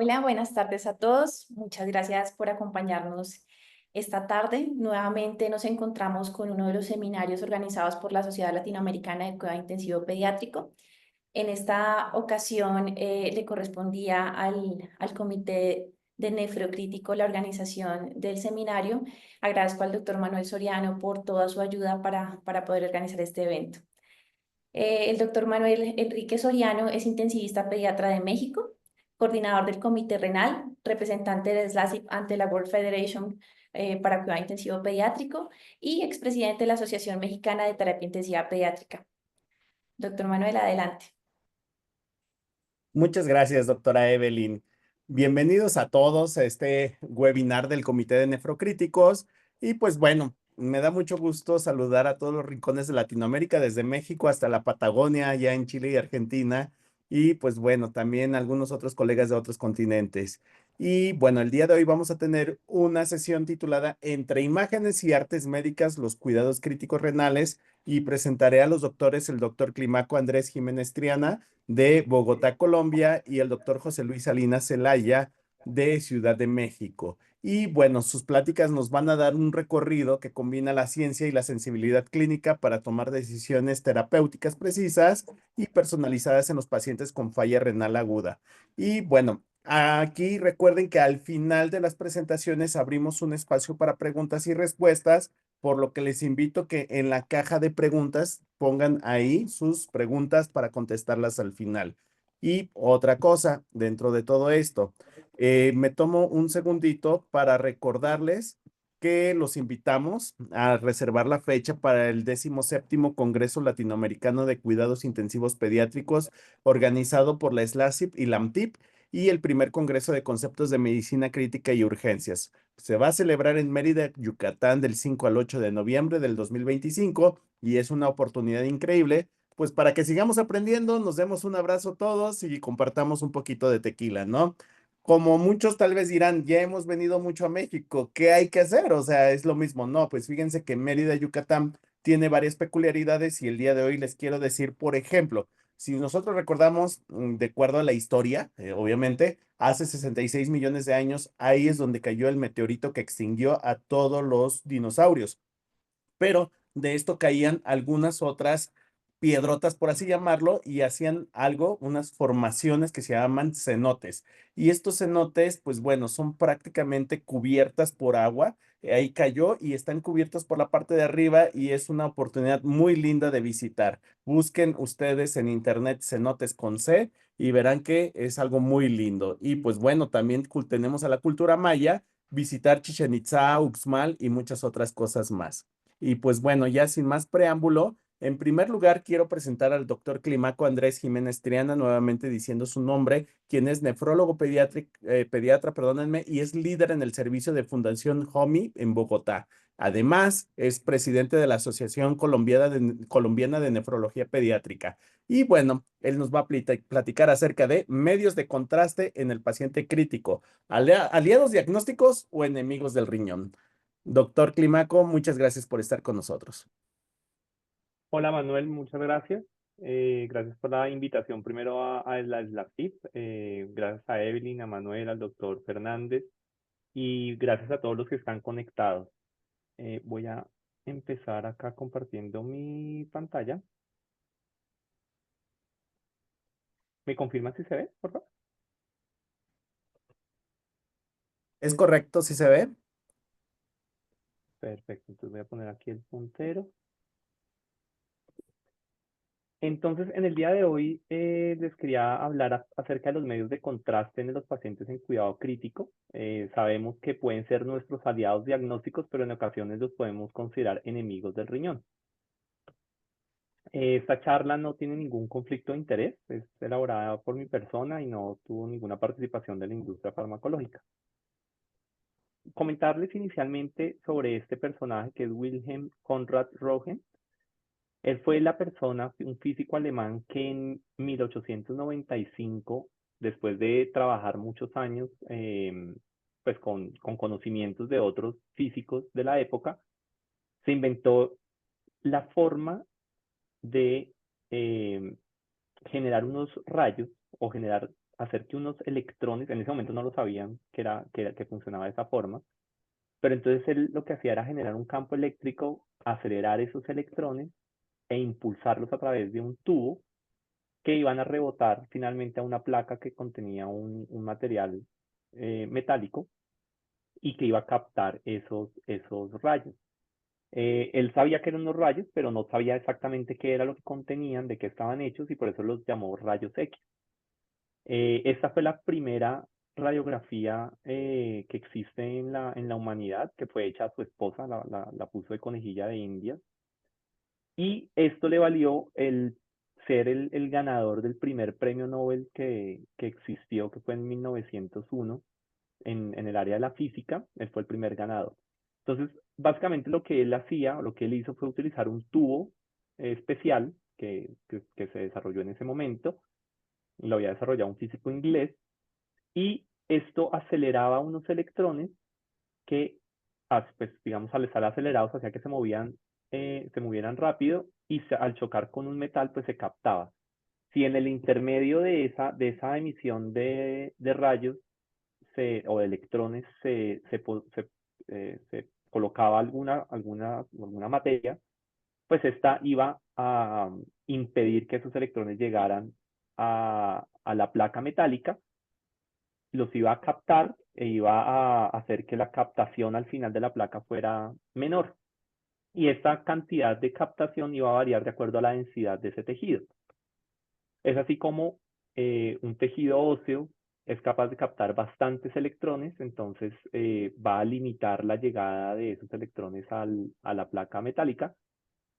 Hola, buenas tardes a todos. Muchas gracias por acompañarnos esta tarde. Nuevamente nos encontramos con uno de los seminarios organizados por la Sociedad Latinoamericana de Cuidado Intensivo Pediátrico. En esta ocasión le correspondía al Comité de Nefrocrítico la organización del seminario. Agradezco al doctor Manuel Soriano por toda su ayuda para poder organizar este evento. El doctor Manuel Enrique Soriano es intensivista pediatra de México, coordinador del Comité Renal, representante de SLACIP ante la World Federation para Cuidado Intensivo Pediátrico y expresidente de la Asociación Mexicana de Terapia Intensiva Pediátrica. Doctor Manuel, adelante. Muchas gracias, doctora Evelyn. Bienvenidos a todos a este webinar del Comité de Nefrocríticos. Y pues bueno, me da mucho gusto saludar a todos los rincones de Latinoamérica, desde México hasta la Patagonia, allá en Chile y Argentina. Y pues bueno, también algunos otros colegas de otros continentes. Y bueno, el día de hoy vamos a tener una sesión titulada Entre imágenes y artes médicas, los cuidados críticos renales. Y presentaré a los doctores, el doctor Climaco Andrés Jiménez Triana, de Bogotá, Colombia, y el doctor José Luis Salinas Zelaya, de Ciudad de México. Y bueno, sus pláticas nos van a dar un recorrido que combina la ciencia y la sensibilidad clínica para tomar decisiones terapéuticas precisas y personalizadas en los pacientes con falla renal aguda. Y bueno, aquí recuerden que al final de las presentaciones abrimos un espacio para preguntas y respuestas, por lo que les invito que en la caja de preguntas pongan ahí sus preguntas para contestarlas al final. Y otra cosa, dentro de todo esto, me tomo un segundito para recordarles que los invitamos a reservar la fecha para el 17º Congreso Latinoamericano de Cuidados Intensivos Pediátricos, organizado por la SLACIP y la AMTIP, y el primer Congreso de Conceptos de Medicina Crítica y Urgencias. Se va a celebrar en Mérida, Yucatán, del 5 al 8 de noviembre del 2025, y es una oportunidad increíble, pues para que sigamos aprendiendo, nos demos un abrazo todos y compartamos un poquito de tequila, ¿no? Como muchos tal vez dirán, ya hemos venido mucho a México, ¿qué hay que hacer? O sea, es lo mismo. No, pues fíjense que Mérida, Yucatán, tiene varias peculiaridades y el día de hoy les quiero decir, por ejemplo, si nosotros recordamos, de acuerdo a la historia, obviamente, hace 66 millones de años, ahí es donde cayó el meteorito que extinguió a todos los dinosaurios. Pero de esto caían algunas otras piedrotas, por así llamarlo, y hacían algo, unas formaciones que se llaman cenotes. Y estos cenotes, pues bueno, son prácticamente cubiertas por agua. Ahí cayó y están cubiertas por la parte de arriba y es una oportunidad muy linda de visitar. Busquen ustedes en internet cenotes con C y verán que es algo muy lindo. Y pues bueno, también tenemos a la cultura maya, visitar Chichen Itzá, Uxmal y muchas otras cosas más. Y pues bueno, ya sin más preámbulo, en primer lugar quiero presentar al doctor Climaco Andrés Jiménez Triana, nuevamente diciendo su nombre, quien es nefrólogo pediatra, perdónenme, y es líder en el servicio de Fundación HOMI en Bogotá. Además, es presidente de la Asociación Colombiana de Nefrología Pediátrica. Y bueno, él nos va a platicar acerca de medios de contraste en el paciente crítico, aliados diagnósticos o enemigos del riñón. Doctor Climaco, muchas gracias por estar con nosotros. Hola Manuel, muchas gracias. Gracias por la invitación primero a la SLACTIP. Gracias a Evelyn, a Manuel, al doctor Fernández y gracias a todos los que están conectados. Voy a empezar acá compartiendo mi pantalla. ¿Me confirma si se ve, por favor? ¿Es correcto si se ve? Perfecto, entonces voy a poner aquí el puntero. Entonces, en el día de hoy les quería hablar acerca de los medios de contraste en los pacientes en cuidado crítico. Sabemos que pueden ser nuestros aliados diagnósticos, pero en ocasiones los podemos considerar enemigos del riñón. Esta charla no tiene ningún conflicto de interés, es elaborada por mi persona y no tuvo ninguna participación de la industria farmacológica. Comentarles inicialmente sobre este personaje que es Wilhelm Conrad Röntgen. Él fue la persona, un físico alemán que en 1895, después de trabajar muchos años pues con conocimientos de otros físicos de la época, se inventó la forma de generar unos rayos o generar hacer que unos electrones, en ese momento no lo sabían que funcionaba de esa forma, pero entonces él lo que hacía era generar un campo eléctrico, acelerar esos electrones e impulsarlos a través de un tubo que iban a rebotar finalmente a una placa que contenía un material metálico y que iba a captar esos rayos. Él sabía que eran unos rayos, pero no sabía exactamente qué era lo que contenían, de qué estaban hechos, y por eso los llamó rayos X. Esta fue la primera radiografía que existe en la humanidad, que fue hecha a su esposa, la puso de conejilla de Indias, y esto le valió el ser el ganador del primer premio Nobel que existió, que fue en 1901, en el área de la física. Él fue el primer ganador. Entonces, básicamente lo que él hacía, o lo que él hizo, fue utilizar un tubo especial que se desarrolló en ese momento, lo había desarrollado un físico inglés, y esto aceleraba unos electrones que, pues, digamos, al estar acelerados, hacía que se movieran rápido, y al chocar con un metal, pues se captaba. Si en el intermedio de esa emisión de rayos o de electrones se colocaba alguna materia, pues esta iba a impedir que esos electrones llegaran a la placa metálica, los iba a captar e iba a hacer que la captación al final de la placa fuera menor. Y esta cantidad de captación iba a variar de acuerdo a la densidad de ese tejido. Es así como un tejido óseo es capaz de captar bastantes electrones, entonces va a limitar la llegada de esos electrones a la placa metálica.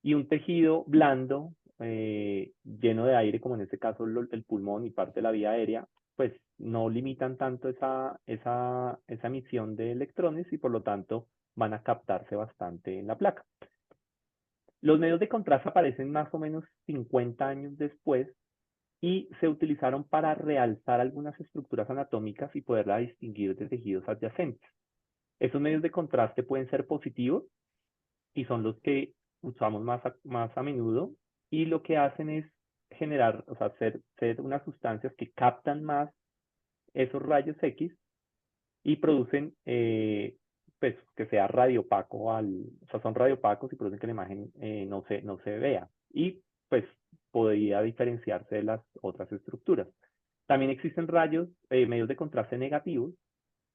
Y un tejido blando, lleno de aire, como en este caso el pulmón y parte de la vía aérea, pues no limitan tanto esa emisión de electrones, y por lo tanto van a captarse bastante en la placa. Los medios de contraste aparecen más o menos 50 años después, y se utilizaron para realzar algunas estructuras anatómicas y poderla distinguir de tejidos adyacentes. Esos medios de contraste pueden ser positivos, y son los que usamos más a menudo, y lo que hacen es generar, o sea, ser unas sustancias que captan más esos rayos X y producen, pues, que sea radiopaco, o sea, son radiopacos y producen que la imagen no se vea, y pues podría diferenciarse de las otras estructuras. También existen medios de contraste negativos,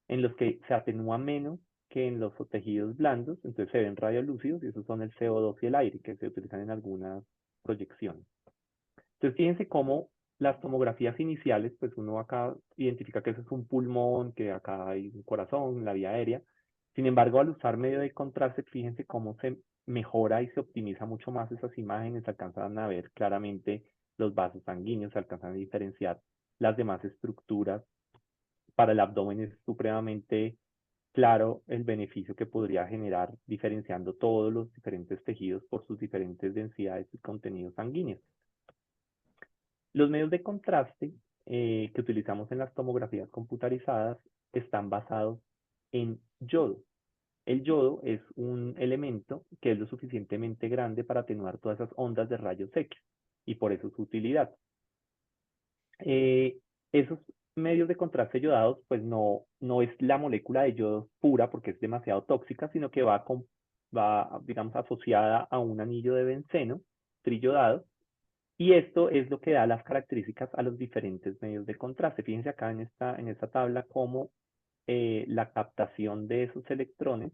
en los que se atenúa menos que en los tejidos blandos, entonces se ven radiolúcidos, y esos son el CO2 y el aire, que se utilizan en algunas proyecciones. Entonces fíjense cómo las tomografías iniciales, pues uno acá identifica que eso es un pulmón, que acá hay un corazón, la vía aérea. Sin embargo, al usar medio de contraste, fíjense cómo se mejora y se optimiza mucho más esas imágenes, se alcanzan a ver claramente los vasos sanguíneos, se alcanzan a diferenciar las demás estructuras. Para el abdomen es supremamente claro el beneficio que podría generar diferenciando todos los diferentes tejidos por sus diferentes densidades y contenidos sanguíneos. Los medios de contraste que utilizamos en las tomografías computarizadas están basados en yodo. El yodo es un elemento que es lo suficientemente grande para atenuar todas esas ondas de rayos X, y por eso su utilidad. Esos medios de contraste yodados, pues no es la molécula de yodo pura, porque es demasiado tóxica, sino que va, digamos, asociada a un anillo de benceno triyodado, y esto es lo que da las características a los diferentes medios de contraste. Fíjense acá en esta tabla cómo la captación de esos electrones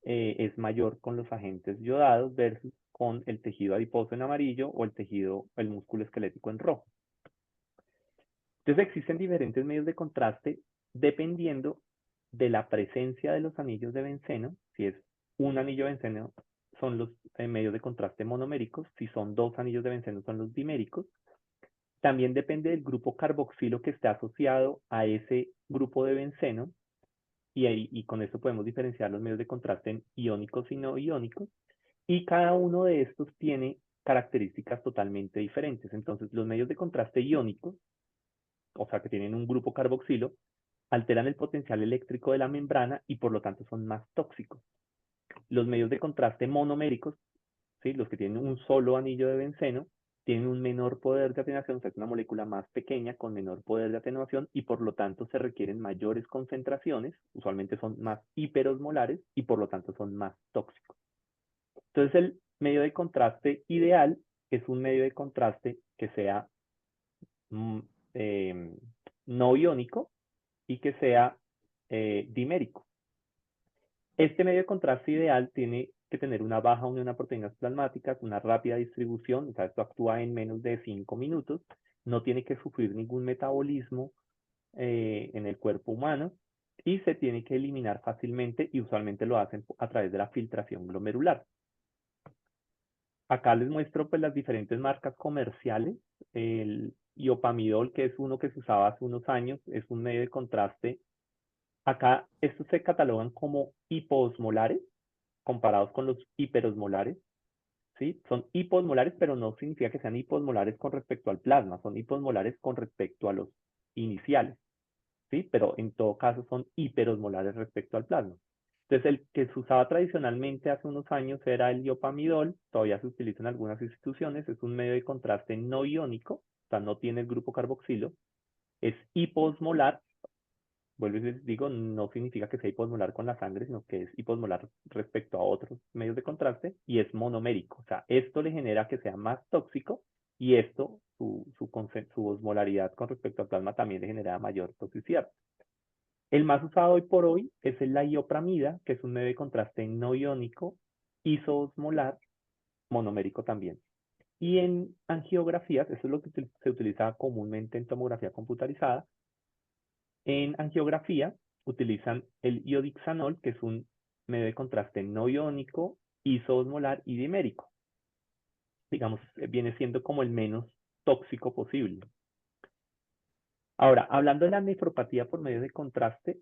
es mayor con los agentes yodados versus con el tejido adiposo en amarillo, o el músculo esquelético en rojo. Entonces existen diferentes medios de contraste dependiendo de la presencia de los anillos de benceno. Si es un anillo de benceno, son los medios de contraste monoméricos. Si son dos anillos de benceno, son los diméricos. También depende del grupo carboxilo que esté asociado a ese grupo de benceno, y con esto podemos diferenciar los medios de contraste en iónicos y no iónicos, y cada uno de estos tiene características totalmente diferentes. Entonces, los medios de contraste iónicos, o sea, que tienen un grupo carboxilo, alteran el potencial eléctrico de la membrana y por lo tanto son más tóxicos. Los medios de contraste monoméricos, ¿sí?, los que tienen un solo anillo de benceno, tienen un menor poder de atenuación, o sea, es una molécula más pequeña con menor poder de atenuación y por lo tanto se requieren mayores concentraciones, usualmente son más hiperosmolares y por lo tanto son más tóxicos. Entonces el medio de contraste ideal es un medio de contraste que sea no iónico y que sea dimérico. Este medio de contraste ideal tiene que tener una baja unión a proteínas plasmáticas, una rápida distribución, o sea, esto actúa en menos de 5 minutos, no tiene que sufrir ningún metabolismo en el cuerpo humano y se tiene que eliminar fácilmente y usualmente lo hacen a través de la filtración glomerular. Acá les muestro pues las diferentes marcas comerciales. El iopamidol, que es uno que se usaba hace unos años, es un medio de contraste. Acá estos se catalogan como hiposmolares comparados con los hiperosmolares, ¿sí? Son hiposmolares, pero no significa que sean hiposmolares con respecto al plasma, son hiposmolares con respecto a los iniciales, ¿sí? Pero en todo caso son hiperosmolares respecto al plasma. Entonces, el que se usaba tradicionalmente hace unos años era el iopamidol, todavía se utiliza en algunas instituciones, es un medio de contraste no iónico, o sea, no tiene el grupo carboxilo, es hiposmolar, vuelvo y les digo, no significa que sea hiposmolar con la sangre, sino que es hiposmolar respecto a otros medios de contraste y es monomérico. O sea, esto le genera que sea más tóxico y esto, su osmolaridad con respecto al plasma también le genera mayor toxicidad. El más usado hoy por hoy es la iopramida, que es un medio de contraste no iónico, isoosmolar, monomérico también. Y en angiografías, eso es lo que se utiliza comúnmente en tomografía computarizada, en angiografía utilizan el iodixanol, que es un medio de contraste no iónico, isoosmolar y dimérico. Digamos, viene siendo como el menos tóxico posible. Ahora, hablando de la nefropatía por medio de contraste,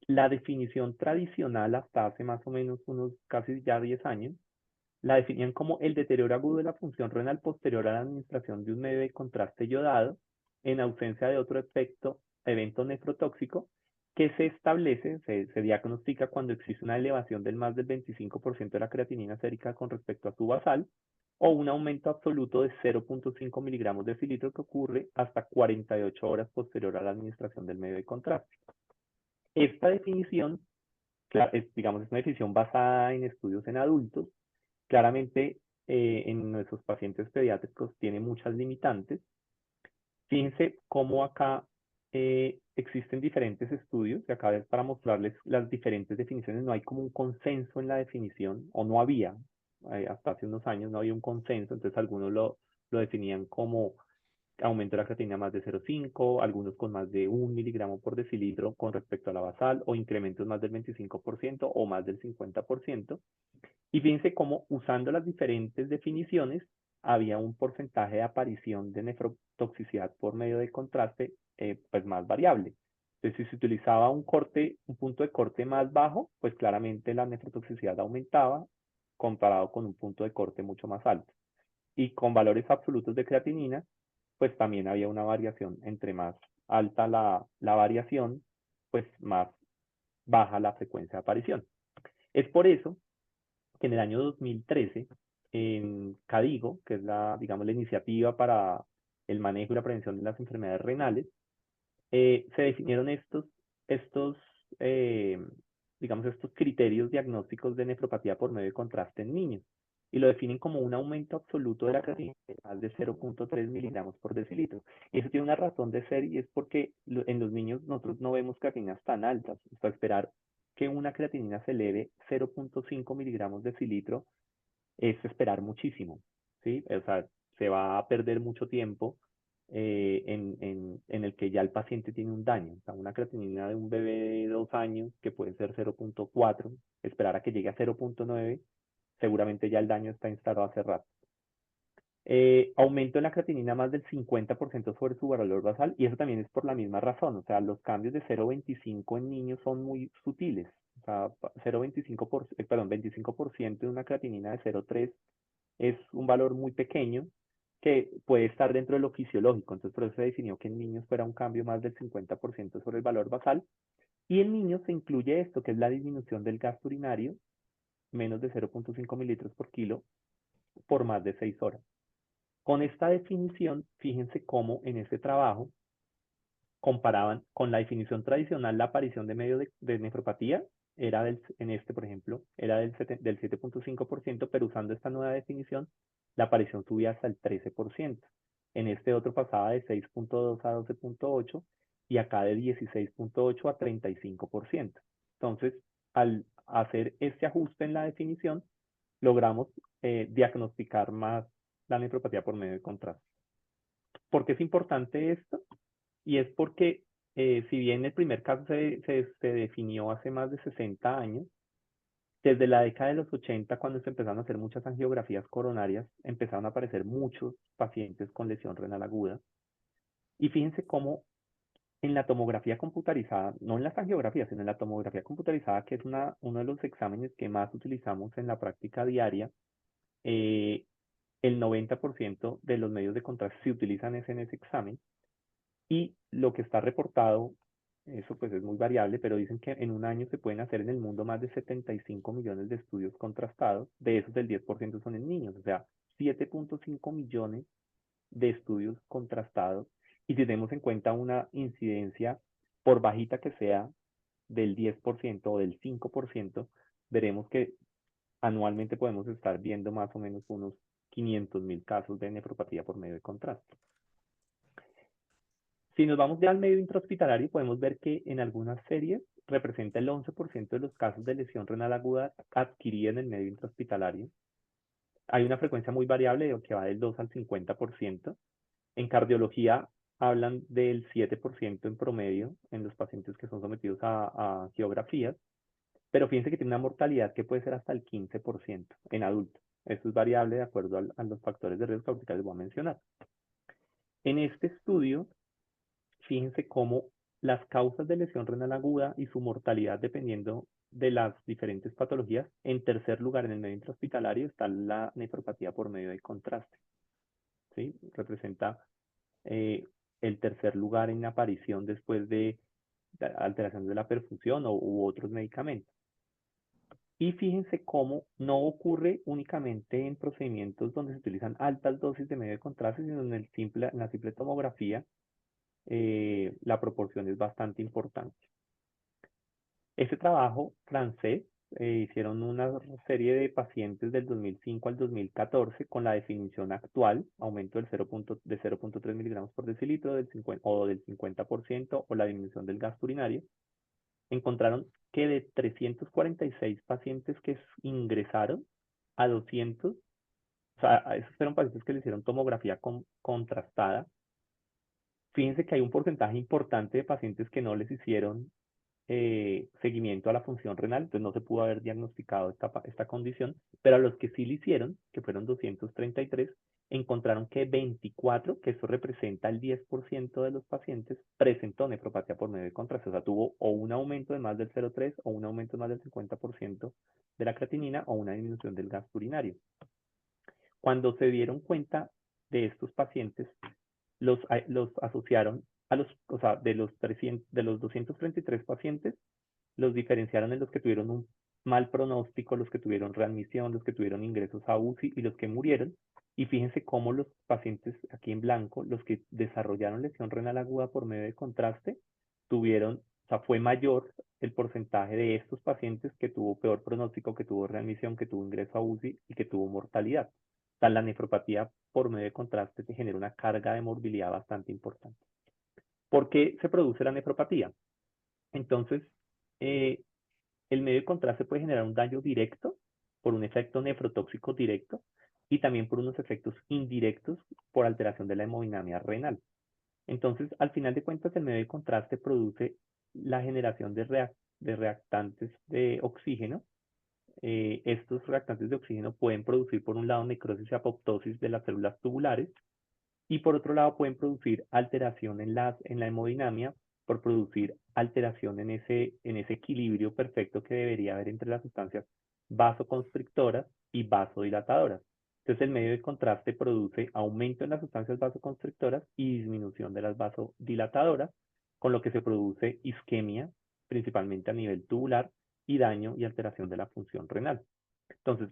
la definición tradicional hasta hace más o menos unos casi ya 10 años, la definían como el deterioro agudo de la función renal posterior a la administración de un medio de contraste yodado en ausencia de otro evento nefrotóxico que se establece, se diagnostica cuando existe una elevación del más del 25% de la creatinina sérica con respecto a su basal o un aumento absoluto de 0.5 miligramos de decilitro que ocurre hasta 48 horas posterior a la administración del medio de contraste. Esta definición, digamos, es una definición basada en estudios en adultos. Claramente, en nuestros pacientes pediátricos tiene muchas limitantes. Fíjense cómo acá existen diferentes estudios, y acá es para mostrarles las diferentes definiciones. No hay como un consenso en la definición, o no había, hasta hace unos años no había un consenso, entonces algunos lo definían como aumento de la creatinina más de 0,5, algunos con más de 1 miligramo por decilitro con respecto a la basal, o incrementos más del 25% o más del 50%. Y fíjense cómo usando las diferentes definiciones había un porcentaje de aparición de nefrotoxicidad por medio de contraste pues más variable. Entonces, si se utilizaba un punto de corte más bajo, pues claramente la nefrotoxicidad aumentaba comparado con un punto de corte mucho más alto. Y con valores absolutos de creatinina, pues también había una variación. Entre más alta la variación, pues más baja la frecuencia de aparición. Es por eso que en el año 2013, en CADIGO, que es digamos, la iniciativa para el manejo y la prevención de las enfermedades renales, se definieron estos, eh, digamos, estos criterios diagnósticos de nefropatía por medio de contraste en niños. Y lo definen como un aumento absoluto de la creatinina de más de 0.3 miligramos por decilitro. Y eso tiene una razón de ser y es porque en los niños nosotros no vemos creatininas tan altas. Para esperar que una creatinina se eleve 0.5 miligramos de decilitro es esperar muchísimo, ¿sí? O sea, se va a perder mucho tiempo en el que ya el paciente tiene un daño. O sea, una creatinina de un bebé de 2 años, que puede ser 0.4, esperar a que llegue a 0.9, seguramente ya el daño está instalado hace rato. Aumento en la creatinina más del 50% sobre su valor basal, y eso también es por la misma razón. O sea, los cambios de 0.25 en niños son muy sutiles. O sea, 25% de una creatinina de 0.3 es un valor muy pequeño que puede estar dentro de lo fisiológico. Entonces, por eso se definió que en niños fuera un cambio más del 50% sobre el valor basal. Y en niños se incluye esto, que es la disminución del gasto urinario, menos de 0.5 mililitros por kilo, por más de 6 horas. Con esta definición, fíjense cómo en este trabajo comparaban con la definición tradicional la aparición de medio de nefropatía, era en este, por ejemplo, era del 7.5%, pero usando esta nueva definición, la aparición subía hasta el 13%. En este otro pasaba de 6.2 a 12.8 y acá de 16.8 a 35%. Entonces, al hacer este ajuste en la definición, logramos diagnosticar más la nefropatía por medio de contraste. ¿Por qué es importante esto? Y es porque si bien el primer caso se definió hace más de 60 años, desde la década de los 80, cuando se empezaron a hacer muchas angiografías coronarias, empezaron a aparecer muchos pacientes con lesión renal aguda. Y fíjense cómo en la tomografía computarizada, no en las angiografías, sino en la tomografía computarizada, que es uno de los exámenes que más utilizamos en la práctica diaria, el 90% de los medios de contraste se utilizan en ese examen. Y lo que está reportado, eso pues es muy variable, pero dicen que en un año se pueden hacer en el mundo más de 75 millones de estudios contrastados. De esos, el 10% son en niños, o sea, 7.5 millones de estudios contrastados. Y si tenemos en cuenta una incidencia, por bajita que sea, del 10% o del 5%, veremos que anualmente podemos estar viendo más o menos unos 500.000 casos de nefropatía por medio de contraste. Si nos vamos ya al medio intrahospitalario, podemos ver que en algunas series representa el 11% de los casos de lesión renal aguda adquirida en el medio intrahospitalario. Hay una frecuencia muy variable que va del 2 al 50%. En cardiología hablan del 7% en promedio en los pacientes que son sometidos a angiografías, pero fíjense que tiene una mortalidad que puede ser hasta el 15% en adultos. Esto es variable de acuerdo a los factores de riesgo que ahorita les voy a mencionar. En este estudio, fíjense cómo las causas de lesión renal aguda y su mortalidad dependiendo de las diferentes patologías. En tercer lugar, en el medio intrahospitalario, está la nefropatía por medio de contraste. ¿Sí? Representa el tercer lugar en aparición después de alteración de la perfusión u otros medicamentos. Y fíjense cómo no ocurre únicamente en procedimientos donde se utilizan altas dosis de medio de contraste, sino en la simple tomografía la proporción es bastante importante. Este trabajo francés hicieron una serie de pacientes del 2005 al 2014 con la definición actual, aumento de 0.3 miligramos por decilitro o del 50% o la disminución del gasto urinario. Encontraron que de 346 pacientes que ingresaron a 200, o sea, esos fueron pacientes que le hicieron tomografía contrastada. Fíjense que hay un porcentaje importante de pacientes que no les hicieron seguimiento a la función renal, entonces no se pudo haber diagnosticado esta condición, pero a los que sí le hicieron, que fueron 233, encontraron que 24, que eso representa el 10% de los pacientes, presentó nefropatía por medio de contraste, o sea, tuvo o un aumento de más del 0,3 o un aumento de más del 50% de la creatinina o una disminución del gasto urinario. Cuando se dieron cuenta de estos pacientes, los asociaron o sea, de los 233 pacientes, los diferenciaron en los que tuvieron un mal pronóstico, los que tuvieron readmisión, los que tuvieron ingresos a UCI y los que murieron. Y fíjense cómo los pacientes aquí en blanco, los que desarrollaron lesión renal aguda por medio de contraste, o sea, fue mayor el porcentaje de estos pacientes que tuvo peor pronóstico, que tuvo readmisión, que tuvo ingreso a UCI y que tuvo mortalidad. O sea, la nefropatía por medio de contraste te genera una carga de morbilidad bastante importante. ¿Por qué se produce la nefropatía? Entonces, el medio de contraste puede generar un daño directo por un efecto nefrotóxico directo y también por unos efectos indirectos por alteración de la hemodinamia renal. Entonces, al final de cuentas, el medio de contraste produce la generación de reactantes de oxígeno. Estos reactantes de oxígeno pueden producir, por un lado, necrosis y apoptosis de las células tubulares y por otro lado pueden producir alteración en la hemodinamia por producir alteración en ese equilibrio perfecto que debería haber entre las sustancias vasoconstrictoras y vasodilatadoras. Entonces el medio de contraste produce aumento en las sustancias vasoconstrictoras y disminución de las vasodilatadoras, con lo que se produce isquemia, principalmente a nivel tubular, y daño y alteración de la función renal. Entonces,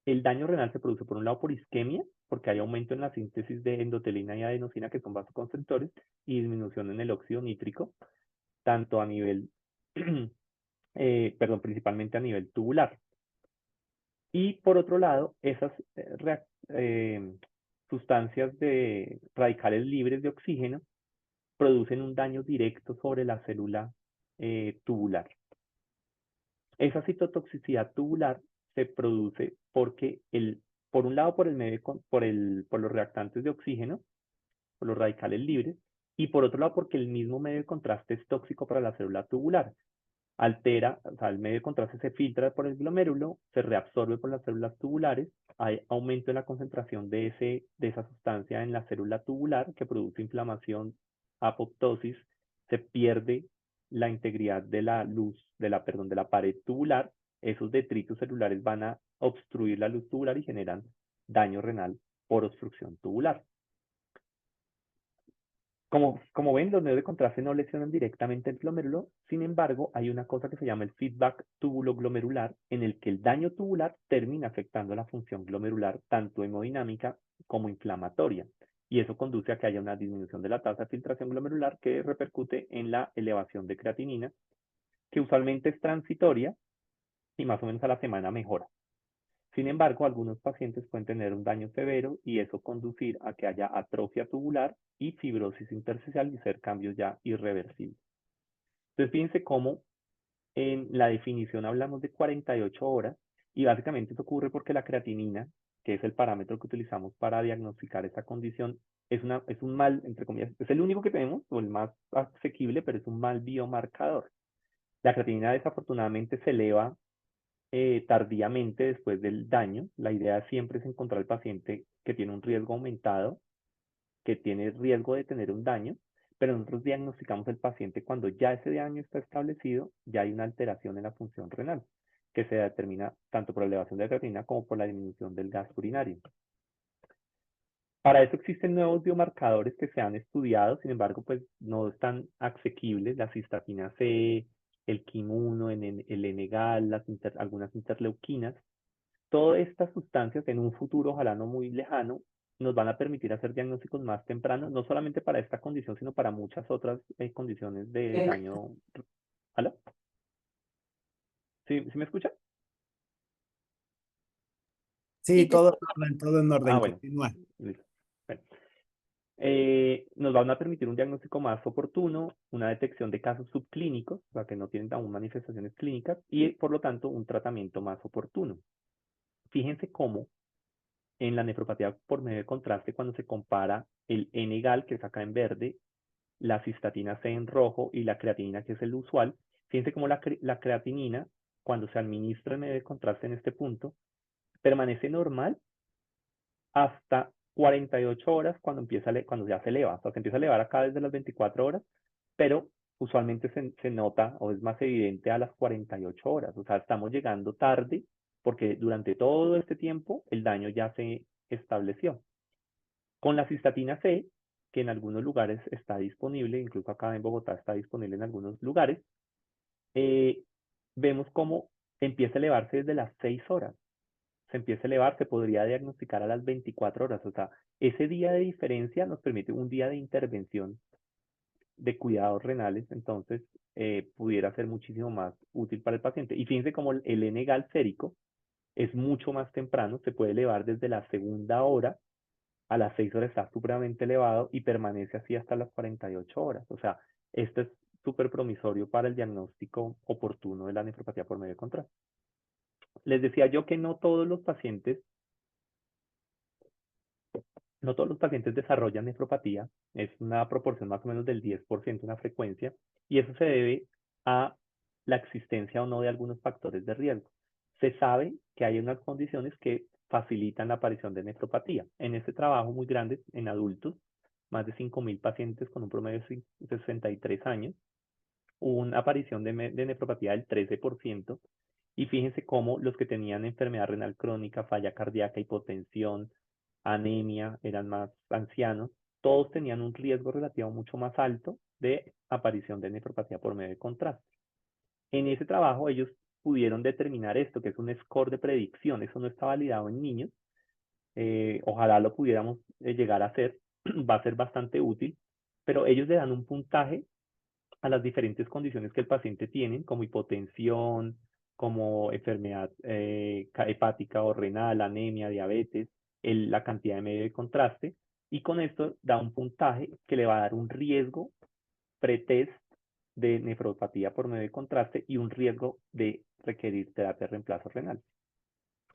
El daño renal se produce por un lado por isquemia, porque hay aumento en la síntesis de endotelina y adenosina, que son vasoconstrictores, y disminución en el óxido nítrico, tanto a nivel, principalmente a nivel tubular. Y por otro lado, esas sustancias de radicales libres de oxígeno producen un daño directo sobre la célula tubular. Esa citotoxicidad tubular se produce porque por un lado por el medio, por los reactantes de oxígeno, por los radicales libres, y por otro lado porque el mismo medio de contraste es tóxico para la célula tubular. Altera, o sea, el medio de contraste se filtra por el glomérulo, se reabsorbe por las células tubulares, hay aumento en la concentración de esa sustancia en la célula tubular que produce inflamación, apoptosis, se pierde la integridad de la luz, de la pared tubular, esos detritos celulares van a obstruir la luz tubular y generan daño renal por obstrucción tubular. Como ven, los medios de contraste no lesionan directamente el glomérulo, sin embargo, hay una cosa que se llama el feedback túbulo-glomerular, en el que el daño tubular termina afectando la función glomerular, tanto hemodinámica como inflamatoria, y eso conduce a que haya una disminución de la tasa de filtración glomerular que repercute en la elevación de creatinina, que usualmente es transitoria y más o menos a la semana mejora. Sin embargo, algunos pacientes pueden tener un daño severo y eso conducir a que haya atrofia tubular y fibrosis intersticial y ser cambios ya irreversibles. Entonces, fíjense cómo en la definición hablamos de 48 horas y básicamente eso ocurre porque la creatinina, que es el parámetro que utilizamos para diagnosticar esta condición, es un mal, entre comillas, es el único que tenemos o el más asequible, pero es un mal biomarcador. La creatinina desafortunadamente se eleva tardíamente después del daño. La idea siempre es encontrar al paciente que tiene un riesgo aumentado, que tiene riesgo de tener un daño, pero nosotros diagnosticamos el paciente cuando ya ese daño está establecido, ya hay una alteración en la función renal, que se determina tanto por la elevación de la creatinina como por la disminución del gas urinario. Para eso existen nuevos biomarcadores que se han estudiado, sin embargo, pues no están asequibles, la cistatina C, el KIM1, el N-gal, algunas interleuquinas. Todas estas sustancias en un futuro, ojalá no muy lejano, nos van a permitir hacer diagnósticos más tempranos, no solamente para esta condición, sino para muchas otras condiciones de daño. ¿Aló? ¿Sí me escucha? Sí, Sí, te escucho. todo en orden, Bueno, continúa. listo. Bueno. Nos van a permitir un diagnóstico más oportuno, una detección de casos subclínicos, o sea, que no tienen aún manifestaciones clínicas, y por lo tanto un tratamiento más oportuno. Fíjense cómo en la nefropatía por medio de contraste, cuando se compara el N-gal, que es acá en verde, la cistatina C en rojo y la creatinina, que es el usual, fíjense cómo la creatinina, cuando se administra en medio de contraste en este punto, permanece normal hasta 48 horas cuando cuando ya se eleva. O sea, se empieza a elevar acá desde las 24 horas, pero usualmente se nota o es más evidente a las 48 horas. O sea, estamos llegando tarde porque durante todo este tiempo el daño ya se estableció. Con la cistatina C, que en algunos lugares está disponible, incluso acá en Bogotá está disponible en algunos lugares, eh, vemos cómo empieza a elevarse desde las 6 horas. Se empieza a elevar, se podría diagnosticar a las 24 horas. O sea, ese día de diferencia nos permite un día de intervención de cuidados renales, entonces pudiera ser muchísimo más útil para el paciente. Y fíjense cómo el N-gal sérico es mucho más temprano, se puede elevar desde la segunda hora a las 6 horas, está supremamente elevado y permanece así hasta las 48 horas. O sea, esto es súper promisorio para el diagnóstico oportuno de la nefropatía por medio de contraste. Les decía yo que no todos los pacientes desarrollan nefropatía, es una proporción más o menos del 10%, una frecuencia, y eso se debe a la existencia o no de algunos factores de riesgo. Se sabe que hay unas condiciones que facilitan la aparición de nefropatía. En este trabajo muy grande, en adultos, más de 5.000 pacientes con un promedio de 63 años, hubo una aparición de nefropatía del 13%, y fíjense cómo los que tenían enfermedad renal crónica, falla cardíaca, hipotensión, anemia, eran más ancianos, todos tenían un riesgo relativo mucho más alto de aparición de nefropatía por medio de contraste. En ese trabajo ellos pudieron determinar esto, que es un score de predicción. Eso no está validado en niños. Ojalá lo pudiéramos llegar a hacer. Va a ser bastante útil. Pero ellos le dan un puntaje a las diferentes condiciones que el paciente tiene, como hipotensión, como enfermedad hepática o renal, anemia, diabetes, la cantidad de medio de contraste, y con esto da un puntaje que le va a dar un riesgo pretest de nefropatía por medio de contraste y un riesgo de requerir terapia de reemplazo renal.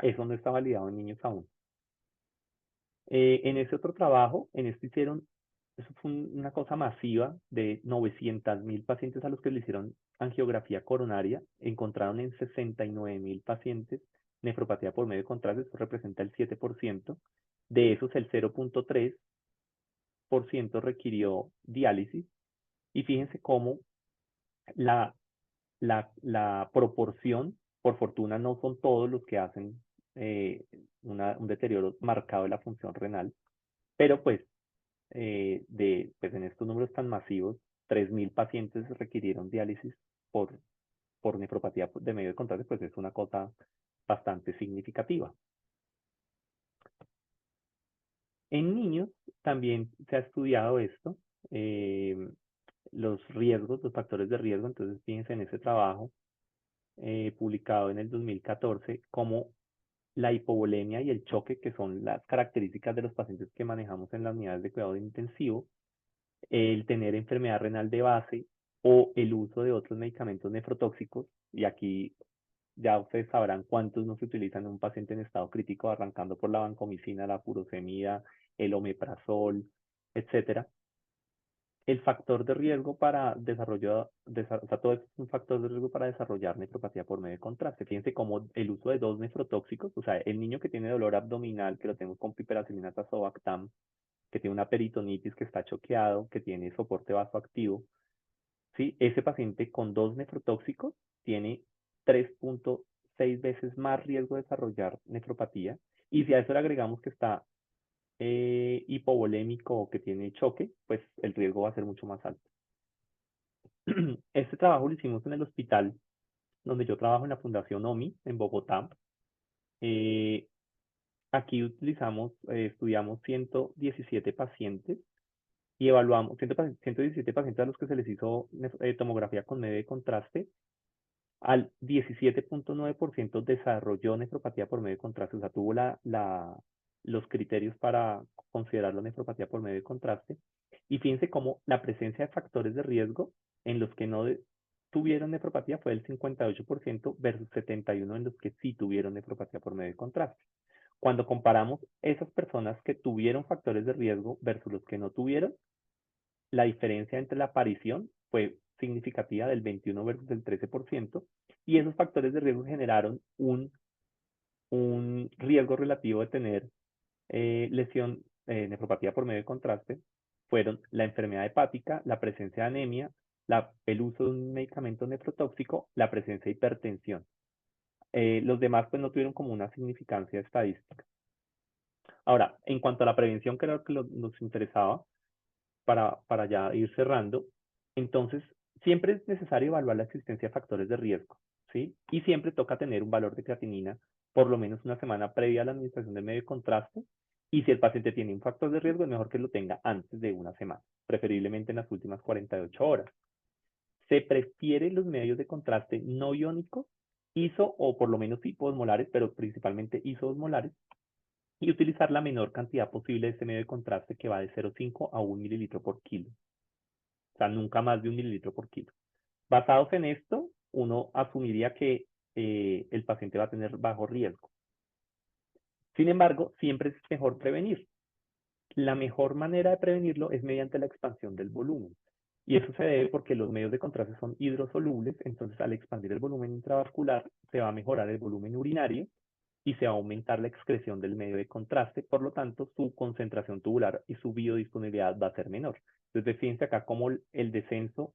Eso no está validado en niños aún. En ese otro trabajo, en este hicieron, eso fue una cosa masiva de 900.000 pacientes a los que le hicieron angiografía coronaria, encontraron en 69.000 pacientes nefropatía por medio de contraste, eso representa el 7%, de esos el 0.3% requirió diálisis, y fíjense cómo la, la proporción, por fortuna no son todos los que hacen un deterioro marcado de la función renal, pero pues pues en estos números tan masivos, 3.000 pacientes requirieron diálisis por nefropatía de medio de contraste, pues es una cosa bastante significativa. En niños también se ha estudiado esto, los riesgos, los factores de riesgo. Entonces fíjense en ese trabajo publicado en el 2014, como la hipovolemia y el choque, que son las características de los pacientes que manejamos en las unidades de cuidado intensivo, el tener enfermedad renal de base o el uso de otros medicamentos nefrotóxicos, y aquí ya ustedes sabrán cuántos no se utilizan en un paciente en estado crítico, arrancando por la vancomicina, la furosemida, el omeprazol, etcétera. El factor de riesgo para desarrollo, o sea, todo esto es un factor de riesgo para desarrollar nefropatía por medio de contraste. Fíjense cómo el uso de 2 nefrotóxicos, o sea, el niño que tiene dolor abdominal, que lo tengo con piperacilina tazobactam, que tiene una peritonitis, que está choqueado, que tiene soporte vasoactivo, ¿sí? Ese paciente con 2 nefrotóxicos tiene 3.6 veces más riesgo de desarrollar nefropatía, y si a eso le agregamos que está hipovolémico o que tiene choque, pues el riesgo va a ser mucho más alto. Este trabajo lo hicimos en el hospital donde yo trabajo, en la Fundación OMI, en Bogotá. Aquí estudiamos 117 pacientes y evaluamos 117 pacientes a los que se les hizo tomografía con medio de contraste. Al 17.9% desarrolló nefropatía por medio de contraste, o sea, tuvo los criterios para considerar la nefropatía por medio de contraste. Y fíjense cómo la presencia de factores de riesgo en los que no tuvieron nefropatía fue del 58% versus 71% en los que sí tuvieron nefropatía por medio de contraste. Cuando comparamos esas personas que tuvieron factores de riesgo versus los que no tuvieron, la diferencia entre la aparición fue significativa, del 21 versus el 13%, y esos factores de riesgo generaron un riesgo relativo de tener nefropatía por medio de contraste. Fueron la enfermedad hepática, la presencia de anemia, el uso de un medicamento nefrotóxico, la presencia de hipertensión. Los demás pues no tuvieron como una significancia estadística. Ahora, en cuanto a la prevención, que era lo que nos interesaba, para ya ir cerrando, entonces siempre es necesario evaluar la existencia de factores de riesgo, ¿sí? Y siempre toca tener un valor de creatinina por lo menos una semana previa a la administración del medio de contraste, y si el paciente tiene un factor de riesgo, es mejor que lo tenga antes de una semana, preferiblemente en las últimas 48 horas. Se prefieren los medios de contraste no iónicos, iso o por lo menos hiposmolares, pero principalmente isoosmolares, y utilizar la menor cantidad posible de este medio de contraste, que va de 0,5 a 1 mililitro por kilo. O sea, nunca más de 1 mililitro por kilo. Basados en esto, uno asumiría que el paciente va a tener bajo riesgo. Sin embargo, siempre es mejor prevenir. La mejor manera de prevenirlo es mediante la expansión del volumen. Y eso se debe porque los medios de contraste son hidrosolubles, entonces al expandir el volumen intravascular se va a mejorar el volumen urinario y se va a aumentar la excreción del medio de contraste, por lo tanto su concentración tubular y su biodisponibilidad va a ser menor. Entonces fíjense acá como el descenso,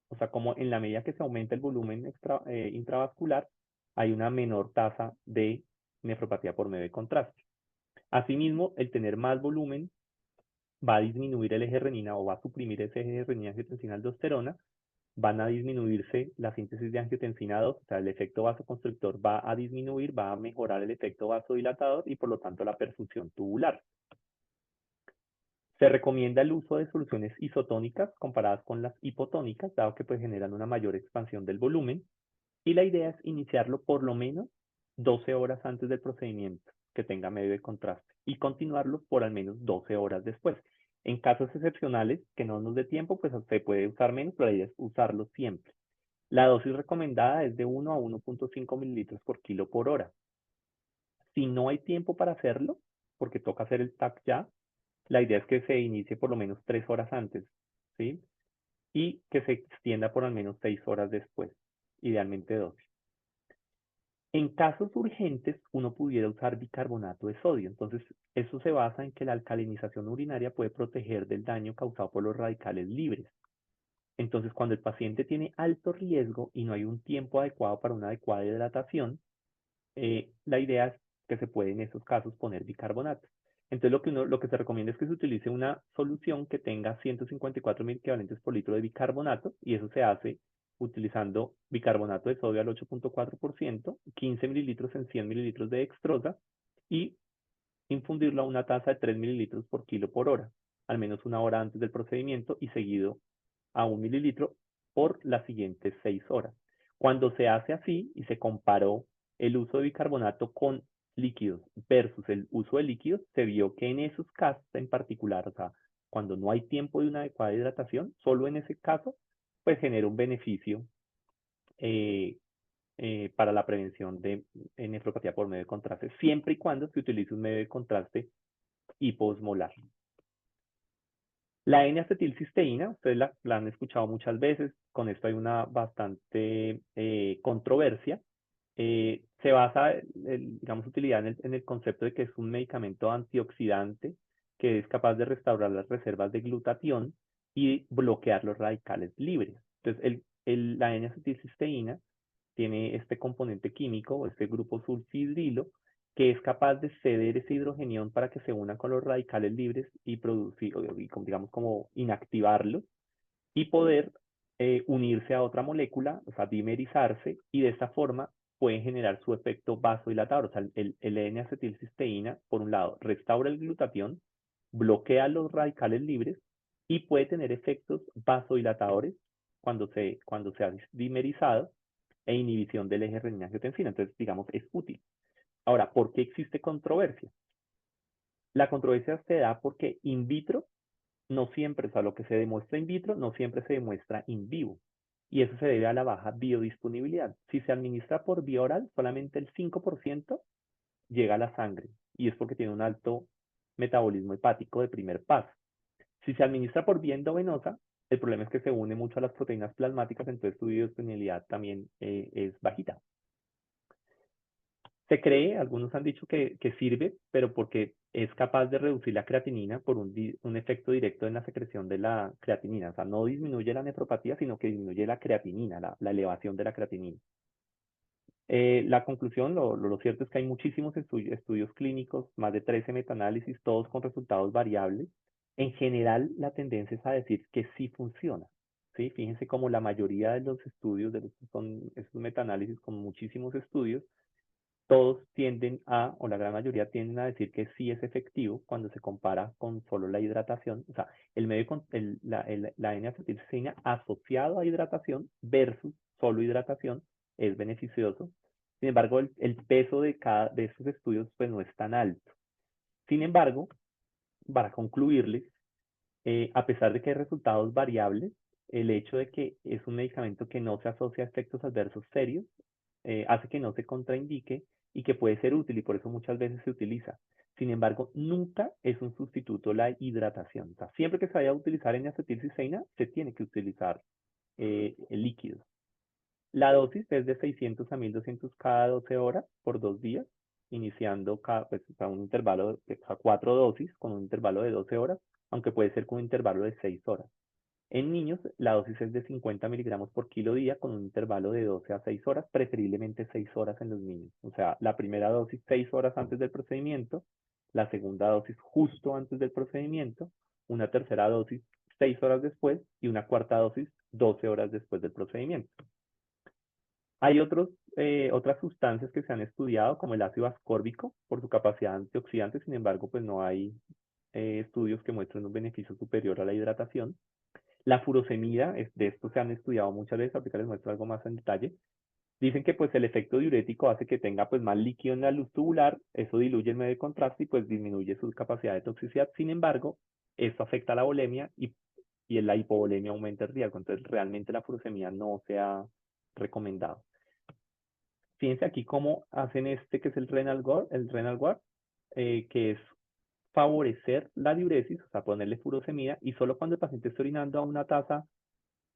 o sea, como en la medida que se aumenta el volumen intravascular, hay una menor tasa de nefropatía por medio de contraste. Asimismo, el tener más volumen va a disminuir el eje renina, o va a suprimir ese eje renina-angiotensina-aldosterona, van a disminuirse la síntesis de angiotensina 2, o sea, el efecto vasoconstrictor va a disminuir, va a mejorar el efecto vasodilatador y por lo tanto la perfusión tubular. Se recomienda el uso de soluciones isotónicas comparadas con las hipotónicas, dado que pues generan una mayor expansión del volumen. Y la idea es iniciarlo por lo menos 12 horas antes del procedimiento que tenga medio de contraste y continuarlo por al menos 12 horas después. En casos excepcionales que no nos dé tiempo, pues se puede usar menos, pero la idea es usarlo siempre. La dosis recomendada es de 1 a 1.5 mililitros por kilo por hora. Si no hay tiempo para hacerlo, porque toca hacer el TAC ya, la idea es que se inicie por lo menos 3 horas antes, ¿sí? Y que se extienda por al menos 6 horas después, idealmente 12. En casos urgentes, uno pudiera usar bicarbonato de sodio. Entonces, eso se basa en que la alcalinización urinaria puede proteger del daño causado por los radicales libres. Entonces, cuando el paciente tiene alto riesgo y no hay un tiempo adecuado para una adecuada hidratación, la idea es que se puede en esos casos poner bicarbonato. Entonces lo que se recomienda es que se utilice una solución que tenga 154 mil equivalentes por litro de bicarbonato y eso se hace utilizando bicarbonato de sodio al 8.4%, 15 mililitros en 100 mililitros de dextrosa y infundirlo a una tasa de 3 mililitros por kilo por hora, al menos una hora antes del procedimiento y seguido a 1 mililitro por las siguientes 6 horas. Cuando se hace así y se comparó el uso de bicarbonato con líquidos versus el uso de líquidos, se vio que en esos casos en particular, o sea, cuando no hay tiempo de una adecuada hidratación, solo en ese caso, pues genera un beneficio eh, para la prevención de nefropatía por medio de contraste, siempre y cuando se utilice un medio de contraste hiposmolar. La N-acetilcisteína, ustedes la han escuchado muchas veces, con esto hay una bastante controversia. Se basa, digamos, utilidad en el concepto de que es un medicamento antioxidante que es capaz de restaurar las reservas de glutatión y bloquear los radicales libres. Entonces, la N-acetilcisteína tiene este componente químico, este grupo sulfhidrilo, que es capaz de ceder ese hidrogenión para que se una con los radicales libres y producir, digamos, como inactivarlos y poder unirse a otra molécula, o sea, dimerizarse, y de esta forma pueden generar su efecto vasodilatador. O sea, el N-acetilcisteína, por un lado, restaura el glutatión, bloquea los radicales libres y puede tener efectos vasodilatadores cuando se ha dimerizado e inhibición del eje renina-angiotensina. Entonces, digamos, es útil. Ahora, ¿por qué existe controversia? La controversia se da porque in vitro no siempre, o sea, lo que se demuestra in vitro no siempre se demuestra in vivo. Y eso se debe a la baja biodisponibilidad. Si se administra por vía oral, solamente el 5% llega a la sangre. Y es porque tiene un alto metabolismo hepático de primer paso. Si se administra por vía endovenosa, el problema es que se une mucho a las proteínas plasmáticas, entonces su biodisponibilidad también es bajita. Se cree, algunos han dicho que sirve, pero porque es capaz de reducir la creatinina por un efecto directo en la secreción de la creatinina. O sea, no disminuye la nefropatía, sino que disminuye la creatinina, la elevación de la creatinina. La conclusión, lo cierto es que hay muchísimos estudios clínicos, más de 13 metanálisis, todos con resultados variables. En general, la tendencia es a decir que sí funciona. ¿Sí? Fíjense como la mayoría de los estudios, son estos metanálisis con muchísimos estudios, todos tienden a, o la gran mayoría tienden a decir que sí es efectivo cuando se compara con solo la hidratación. O sea, la N-acetilcisteína asociado a hidratación versus solo hidratación es beneficioso. Sin embargo, el peso de estos estudios pues no es tan alto. Sin embargo, para concluirles, a pesar de que hay resultados variables, el hecho de que es un medicamento que no se asocia a efectos adversos serios hace que no se contraindique y que puede ser útil y por eso muchas veces se utiliza. Sin embargo, nunca es un sustituto la hidratación. O sea, siempre que se vaya a utilizar N-acetilcisteína, se tiene que utilizar el líquido. La dosis es de 600 a 1200 cada 12 horas por 2 días, iniciando a un intervalo a 4 dosis con un intervalo de 12 horas, aunque puede ser con un intervalo de 6 horas. En niños, la dosis es de 50 miligramos por kilo día con un intervalo de 12 a 6 horas, preferiblemente 6 horas en los niños. O sea, la primera dosis 6 horas antes del procedimiento, la segunda dosis justo antes del procedimiento, una tercera dosis 6 horas después y una cuarta dosis 12 horas después del procedimiento. Hay otras sustancias que se han estudiado, como el ácido ascórbico, por su capacidad antioxidante. Sin embargo, pues no hay estudios que muestren un beneficio superior a la hidratación. La furosemida, de esto se han estudiado muchas veces, ahorita les muestro algo más en detalle. Dicen que pues el efecto diurético hace que tenga pues más líquido en la luz tubular, eso diluye el medio de contraste y pues disminuye su capacidad de toxicidad. Sin embargo, esto afecta a la volemia y en la hipovolemia aumenta el riesgo. Entonces, realmente la furosemida no se ha recomendado. Fíjense aquí cómo hacen que es el renal ward, que es favorecer la diuresis, o sea, ponerle furosemida, y solo cuando el paciente está orinando a una tasa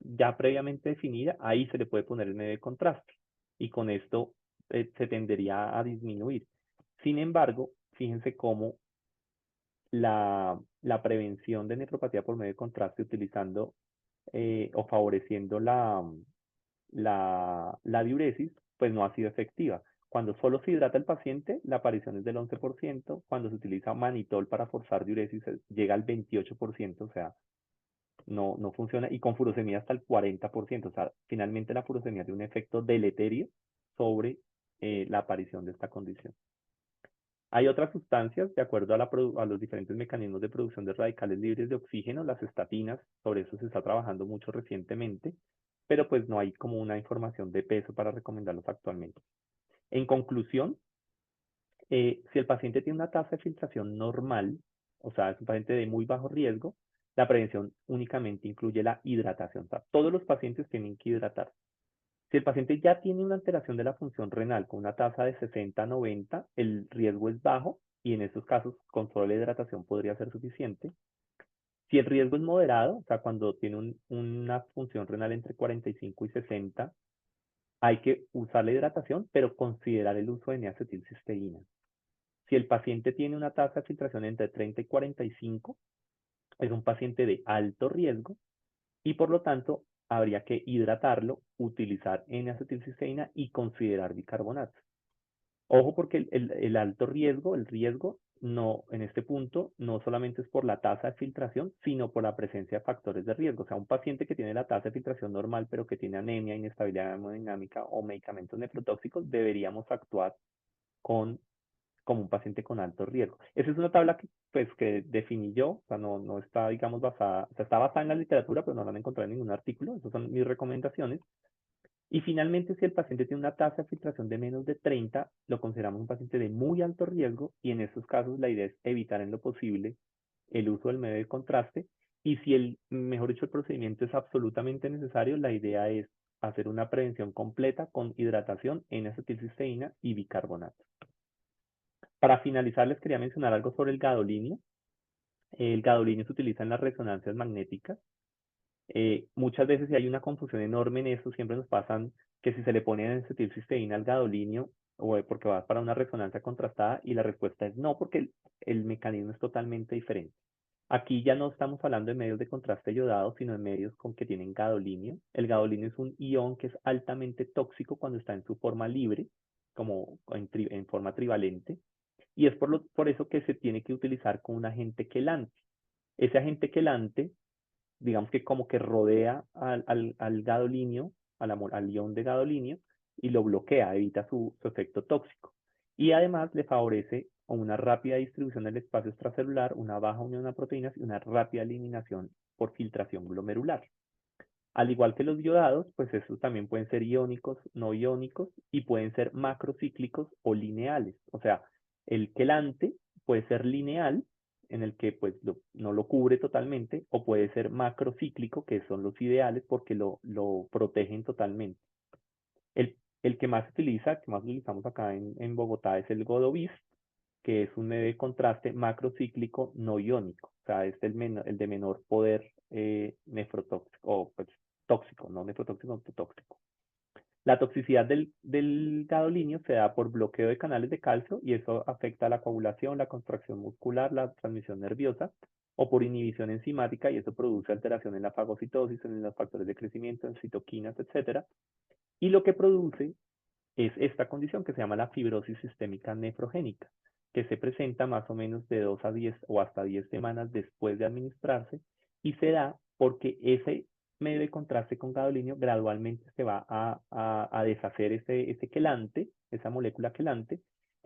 ya previamente definida, ahí se le puede poner el medio de contraste, y con esto se tendería a disminuir. Sin embargo, fíjense cómo la prevención de nefropatía por medio de contraste utilizando o favoreciendo la diuresis, pues no ha sido efectiva. Cuando solo se hidrata el paciente, la aparición es del 11%. Cuando se utiliza manitol para forzar diuresis, llega al 28%, o sea, no funciona. Y con furosemida hasta el 40%. O sea, finalmente la furosemida tiene un efecto deleterio sobre la aparición de esta condición. Hay otras sustancias, de acuerdo a los diferentes mecanismos de producción de radicales libres de oxígeno, las estatinas, sobre eso se está trabajando mucho recientemente, pero pues no hay como una información de peso para recomendarlos actualmente. En conclusión, si el paciente tiene una tasa de filtración normal, o sea, es un paciente de muy bajo riesgo, la prevención únicamente incluye la hidratación. O sea, todos los pacientes tienen que hidratar. Si el paciente ya tiene una alteración de la función renal con una tasa de 60 a 90, el riesgo es bajo y en estos casos con solo la hidratación podría ser suficiente. Si el riesgo es moderado, o sea, cuando tiene una función renal entre 45 y 60, hay que usar la hidratación, pero considerar el uso de N-acetilcisteína. Si el paciente tiene una tasa de filtración entre 30 y 45, es un paciente de alto riesgo y por lo tanto habría que hidratarlo, utilizar N-acetilcisteína y considerar bicarbonato. Ojo porque el alto riesgo, el riesgo, no, en este punto, no solamente es por la tasa de filtración, sino por la presencia de factores de riesgo. O sea, un paciente que tiene la tasa de filtración normal, pero que tiene anemia, inestabilidad hemodinámica o medicamentos nefrotóxicos, deberíamos actuar como un paciente con alto riesgo. Esa es una tabla que definí yo, o sea, no está, digamos, basada, o sea, está basada en la literatura, pero no la van a encontrar en ningún artículo. Esas son mis recomendaciones. Y finalmente, si el paciente tiene una tasa de filtración de menos de 30, lo consideramos un paciente de muy alto riesgo y en estos casos la idea es evitar en lo posible el uso del medio de contraste. Y si mejor dicho, el procedimiento es absolutamente necesario, la idea es hacer una prevención completa con hidratación, N-acetilcisteína y bicarbonato. Para finalizar, les quería mencionar algo sobre el gadolinio. El gadolinio se utiliza en las resonancias magnéticas. Muchas veces si hay una confusión enorme en esto, siempre nos pasan que si se le pone acetilcisteína al gadolinio, o porque va para una resonancia contrastada, y la respuesta es no, porque el mecanismo es totalmente diferente. Aquí ya no estamos hablando de medios de contraste iyodado, sino de medios con que tienen gadolinio. El gadolinio es un ion que es altamente tóxico cuando está en su forma libre, como en forma trivalente, y es por eso que se tiene que utilizar con un agente quelante. Ese agente quelante, digamos que como que rodea al gadolinio, al ion de gadolinio, y lo bloquea, evita su efecto tóxico. Y además le favorece una rápida distribución del espacio extracelular, una baja unión a proteínas y una rápida eliminación por filtración glomerular. Al igual que los iodados, pues estos también pueden ser iónicos, no iónicos, y pueden ser macrocíclicos o lineales. O sea, el quelante puede ser lineal, en el que pues no lo cubre totalmente, o puede ser macrocíclico, que son los ideales porque lo protegen totalmente. El que más se utiliza, que más utilizamos acá en Bogotá, es el Godovis, que es un medio de contraste macrocíclico no iónico. O sea, es el de menor poder nefrotóxico, o pues, tóxico, no nefrotóxico, no tóxico. La toxicidad del gadolinio se da por bloqueo de canales de calcio y eso afecta la coagulación, la contracción muscular, la transmisión nerviosa, o por inhibición enzimática y eso produce alteración en la fagocitosis, en los factores de crecimiento, en citoquinas, etc. Y lo que produce es esta condición que se llama la fibrosis sistémica nefrogénica, que se presenta más o menos de 2 a 10 o hasta 10 semanas después de administrarse y se da porque ese medio de contraste con gadolinio gradualmente se va a deshacer ese quelante, esa molécula quelante,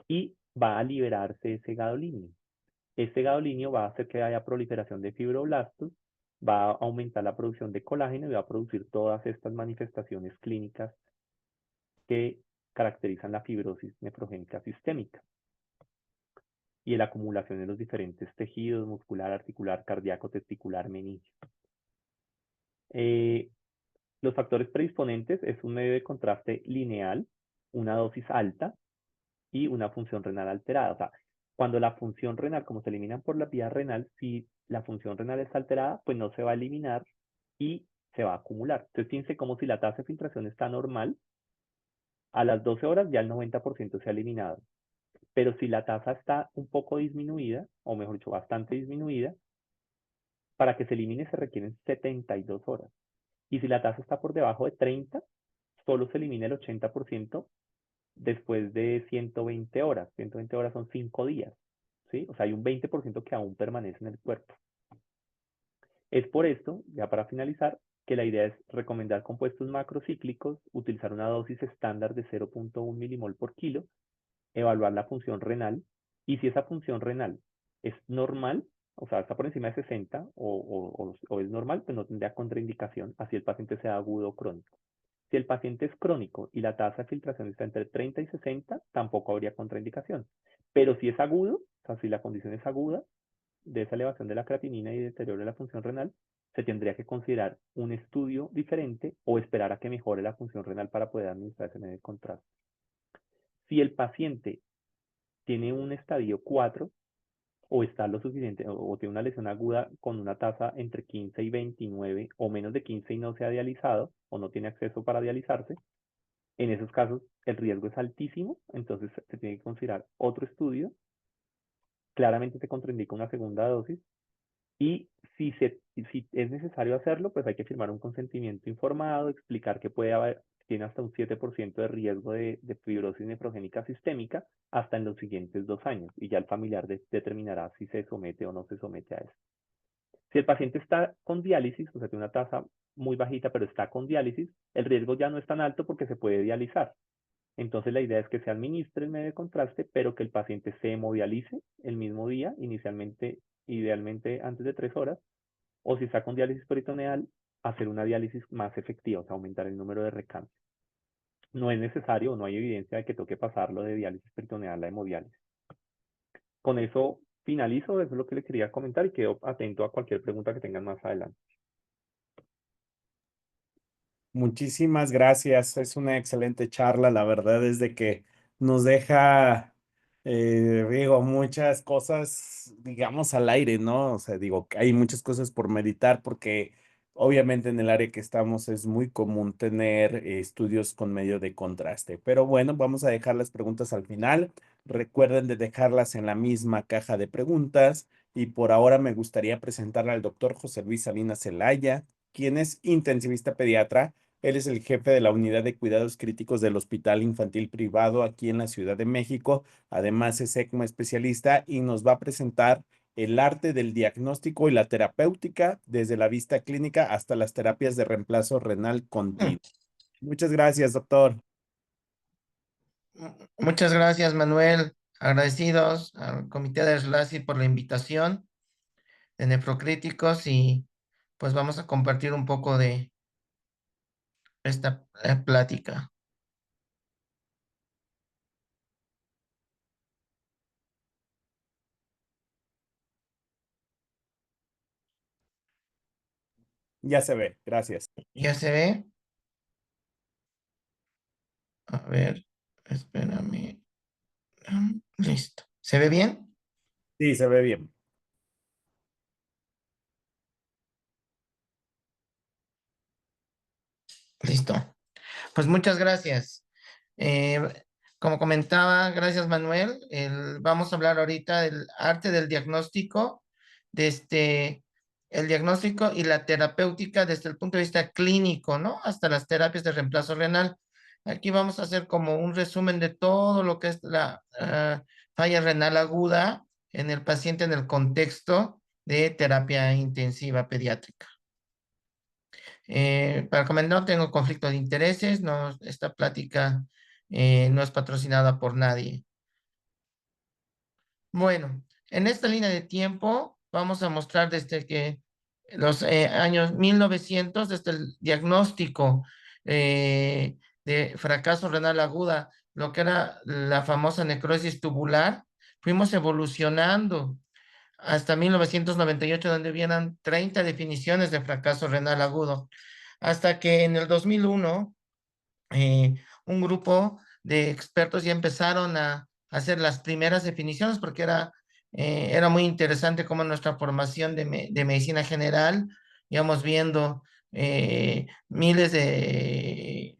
y va a liberarse ese gadolinio. Este gadolinio va a hacer que haya proliferación de fibroblastos, va a aumentar la producción de colágeno y va a producir todas estas manifestaciones clínicas que caracterizan la fibrosis nefrogénica sistémica y la acumulación en los diferentes tejidos, muscular, articular, cardíaco, testicular, meninge. Los factores predisponentes es un medio de contraste lineal, una dosis alta y una función renal alterada. O sea, cuando la función renal, como se eliminan por la vía renal, si la función renal está alterada, pues no se va a eliminar y se va a acumular. Entonces, fíjense como si la tasa de filtración está normal, a las 12 horas ya el 90% se ha eliminado. Pero si la tasa está un poco disminuida, o mejor dicho, bastante disminuida, para que se elimine se requieren 72 horas. Y si la tasa está por debajo de 30, solo se elimina el 80% después de 120 horas. 120 horas son 5 días, ¿sí? O sea, hay un 20% que aún permanece en el cuerpo. Es por esto, ya para finalizar, que la idea es recomendar compuestos macrocíclicos, utilizar una dosis estándar de 0.1 milimol por kilo, evaluar la función renal, y si esa función renal es normal, o sea, está por encima de 60 o es normal, pues no tendría contraindicación, así el paciente sea agudo o crónico. Si el paciente es crónico y la tasa de filtración está entre 30 y 60, tampoco habría contraindicación. Pero si es agudo, o sea, si la condición es aguda, de esa elevación de la creatinina y deterioro de la función renal, se tendría que considerar un estudio diferente o esperar a que mejore la función renal para poder administrar ese medio de contraste. Si el paciente tiene un estadio 4 o está lo suficiente o tiene una lesión aguda con una tasa entre 15 y 29 o menos de 15 y no se ha dializado o no tiene acceso para dializarse, en esos casos el riesgo es altísimo, entonces se tiene que considerar otro estudio. Claramente se contraindica una segunda dosis y si es necesario hacerlo, pues hay que firmar un consentimiento informado, explicar que puede haber, tiene hasta un 7% de riesgo de fibrosis nefrogénica sistémica hasta en los siguientes 2 años y ya el familiar determinará si se somete o no se somete a eso. Si el paciente está con diálisis, o sea, tiene una tasa muy bajita, pero está con diálisis, el riesgo ya no es tan alto porque se puede dializar. Entonces la idea es que se administre el medio de contraste, pero que el paciente se hemodialice el mismo día, inicialmente, idealmente antes de 3 horas, o si está con diálisis peritoneal, hacer una diálisis más efectiva, o sea, aumentar el número de recambios. No es necesario, no hay evidencia de que toque pasarlo de diálisis peritoneal a hemodiálisis. Con eso finalizo, eso es lo que le quería comentar y quedo atento a cualquier pregunta que tengan más adelante. Muchísimas gracias. Es una excelente charla. La verdad es de que nos deja, digo, muchas cosas, digamos, al aire, ¿no? O sea, digo, que hay muchas cosas por meditar porque obviamente en el área que estamos es muy común tener estudios con medio de contraste. Pero bueno, vamos a dejar las preguntas al final. Recuerden de dejarlas en la misma caja de preguntas. Y por ahora me gustaría presentarle al doctor José Luis Salinas Zelaya, quien es intensivista pediatra. Él es el jefe de la unidad de cuidados críticos del Hospital Infantil Privado aquí en la Ciudad de México. Además es ECMO especialista y nos va a presentar el arte del diagnóstico y la terapéutica desde la vista clínica hasta las terapias de reemplazo renal continuo. Muchas gracias, doctor. Muchas gracias, Manuel. Agradecidos al Comité de SLACI por la invitación de Nefrocríticos y pues vamos a compartir un poco de esta plática. Ya se ve, gracias. ¿Ya se ve? A ver, espérame. Listo. ¿Se ve bien? Sí, se ve bien. Listo. Pues muchas gracias. Eh, Como comentaba, gracias Manuel. Vamos a hablar ahorita del arte del diagnóstico, el diagnóstico y la terapéutica desde el punto de vista clínico, ¿no? Hasta las terapias de reemplazo renal. Aquí vamos a hacer como un resumen de todo lo que es la falla renal aguda en el paciente en el contexto de terapia intensiva pediátrica. Para comentar, no tengo conflicto de intereses, no, esta plática no es patrocinada por nadie. Bueno, en esta línea de tiempo vamos a mostrar desde que los años 1900, desde el diagnóstico de fracaso renal aguda, lo que era la famosa necrosis tubular, fuimos evolucionando hasta 1998, donde hubieran 30 definiciones de fracaso renal agudo, hasta que en el 2001 un grupo de expertos ya empezaron a hacer las primeras definiciones porque era muy interesante cómo en nuestra formación de medicina general íbamos viendo miles de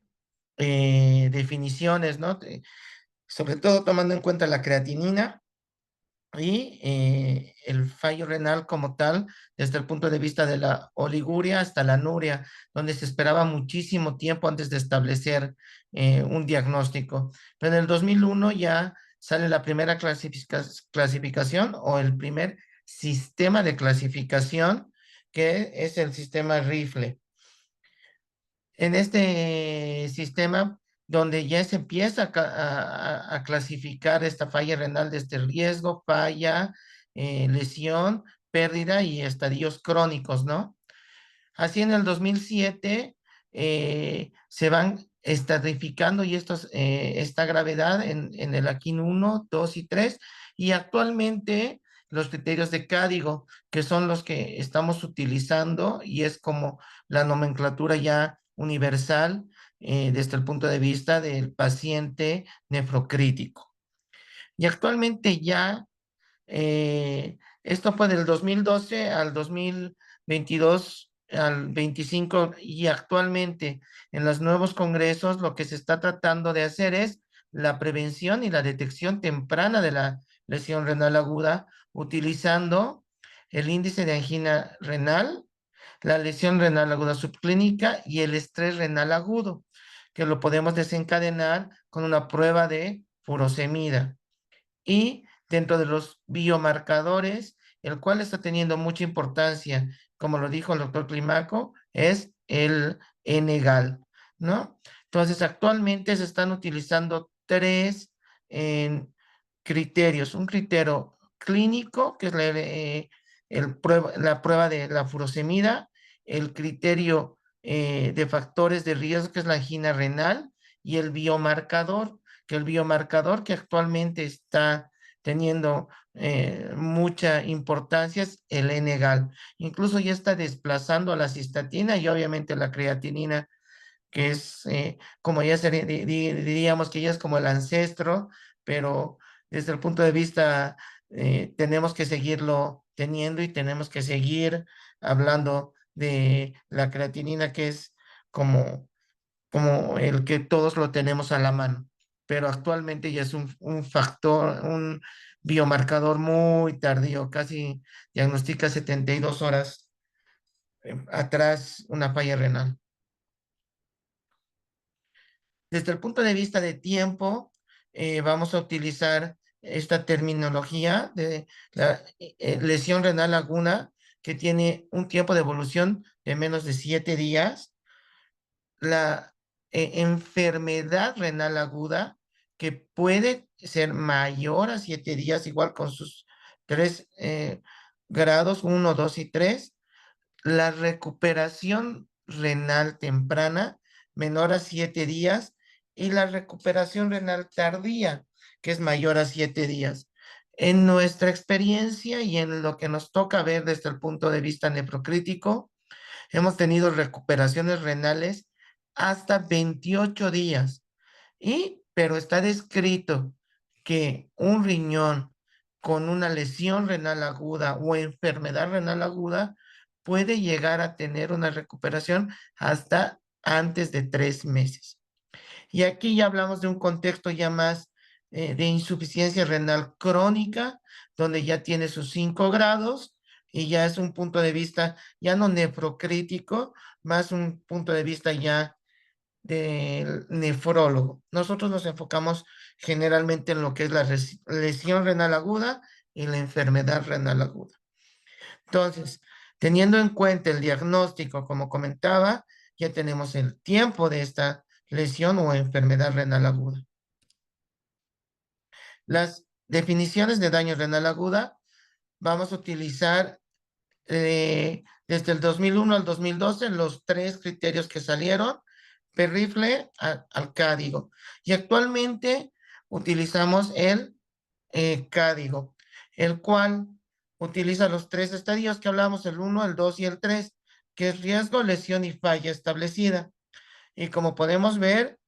definiciones, ¿no? Sobre todo tomando en cuenta la creatinina y el fallo renal como tal, desde el punto de vista de la oliguria hasta la anuria, donde se esperaba muchísimo tiempo antes de establecer un diagnóstico. Pero en el 2001 ya sale la primera clasificación o el primer sistema de clasificación, que es el sistema Rifle. En este sistema donde ya se empieza a clasificar esta falla renal desde riesgo, falla, lesión, pérdida y estadios crónicos, ¿no? Así en el 2007 se van estratificando y esta gravedad en el AQIN 1, 2 y 3 y actualmente los criterios de Cádigo, que son los que estamos utilizando y es como la nomenclatura ya universal desde el punto de vista del paciente nefrocrítico. Y actualmente ya esto fue del 2012 al 2022, al 25, y actualmente en los nuevos congresos lo que se está tratando de hacer es la prevención y la detección temprana de la lesión renal aguda utilizando el índice de angina renal, la lesión renal aguda subclínica y el estrés renal agudo, que lo podemos desencadenar con una prueba de furosemida. Y dentro de los biomarcadores, el cual está teniendo mucha importancia, como lo dijo el doctor Climaco, es el N-gal, ¿no? Entonces, actualmente se están utilizando tres criterios. Un criterio clínico, que es la prueba de la furosemida, el criterio de factores de riesgo, que es la angina renal, y el biomarcador, que actualmente está teniendo mucha importancia es el N-gal. Incluso ya está desplazando a la cistatina y obviamente la creatinina, que es como ya diríamos que ya es como el ancestro, pero desde el punto de vista tenemos que seguirlo teniendo y tenemos que seguir hablando de la creatinina, que es como el que todos lo tenemos a la mano, pero actualmente ya es un factor, un biomarcador muy tardío, casi diagnostica 72 horas atrás una falla renal. Desde el punto de vista de tiempo, vamos a utilizar esta terminología de la lesión renal aguda, que tiene un tiempo de evolución de menos de 7 días. La enfermedad renal aguda, que puede ser mayor a 7 días, igual con sus 3 grados, 1, 2 y 3. La recuperación renal temprana, menor a 7 días, y la recuperación renal tardía, que es mayor a 7 días. En nuestra experiencia y en lo que nos toca ver desde el punto de vista nefrocrítico, hemos tenido recuperaciones renales hasta 28 días. Pero está descrito que un riñón con una lesión renal aguda o enfermedad renal aguda puede llegar a tener una recuperación hasta antes de 3 meses. Y aquí ya hablamos de un contexto ya más de insuficiencia renal crónica, donde ya tiene sus 5 grados y ya es un punto de vista ya no nefrocrítico, más un punto de vista ya del nefrólogo. Nosotros nos enfocamos generalmente en lo que es la lesión renal aguda y la enfermedad renal aguda. Entonces, Teniendo en cuenta el diagnóstico, como comentaba, ya tenemos el tiempo de esta lesión o enfermedad renal aguda. Las definiciones de daño renal aguda vamos a utilizar desde el 2001 al 2012 los 3 criterios que salieron, Perrifle al CADIGO. Y actualmente utilizamos el CADIGO, el cual utiliza los 3 estadios que hablamos, el 1, el 2 y el 3, que es riesgo, lesión y falla establecida. Y como podemos ver,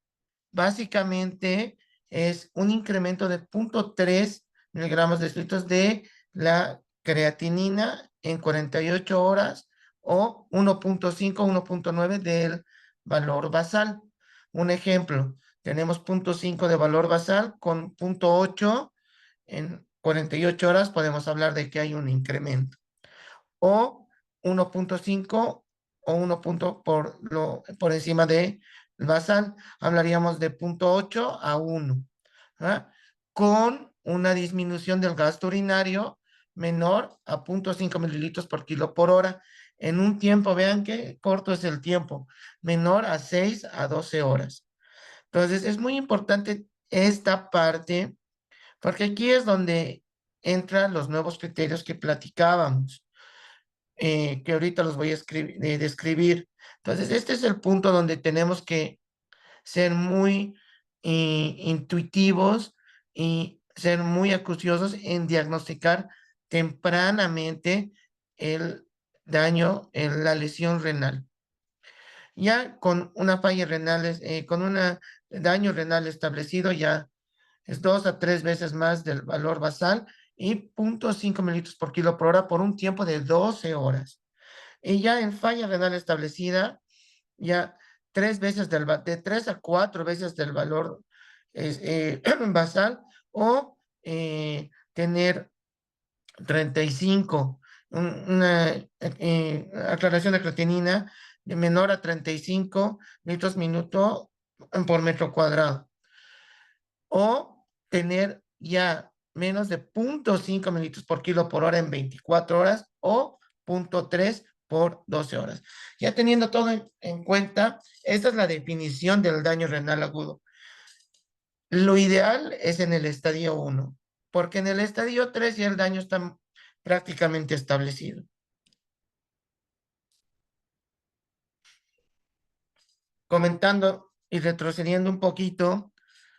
básicamente es un incremento de 0.3 miligramos descritos de la creatinina en 48 horas o 1.5, 1.9 del valor basal. Un ejemplo, tenemos 0.5 de valor basal con 0.8 en 48 horas, podemos hablar de que hay un incremento o 1.5 o 1 punto por encima de basal, hablaríamos de 0.8 a 1, ¿ah? Con una disminución del gasto urinario menor a 0.5 mililitros por kilo por hora en un tiempo, vean qué corto es el tiempo, menor a 6 a 12 horas. Entonces, es muy importante esta parte, porque aquí es donde entran los nuevos criterios que platicábamos, que ahorita los voy a describir. Entonces, este es el punto donde tenemos que ser muy intuitivos y ser muy acuciosos en diagnosticar tempranamente el daño en la lesión renal. Ya con una falla renal, con un daño renal establecido, ya es 2 a 3 veces más del valor basal y 0.5 mililitros por kilo por hora por un tiempo de 12 horas. Y ya en falla renal establecida, ya 3 veces de 3 a 4 veces del valor basal o tener 35, una aclaración de creatinina de menor a 35 litros minuto por metro cuadrado o tener ya menos de 0.5 mililitros por kilo por hora en 24 horas o 0.3 por 12 horas. Ya teniendo todo en cuenta, esta es la definición del daño renal agudo. Lo ideal es en el estadio 1, porque en el estadio 3 ya el daño está prácticamente establecido. Comentando y retrocediendo un poquito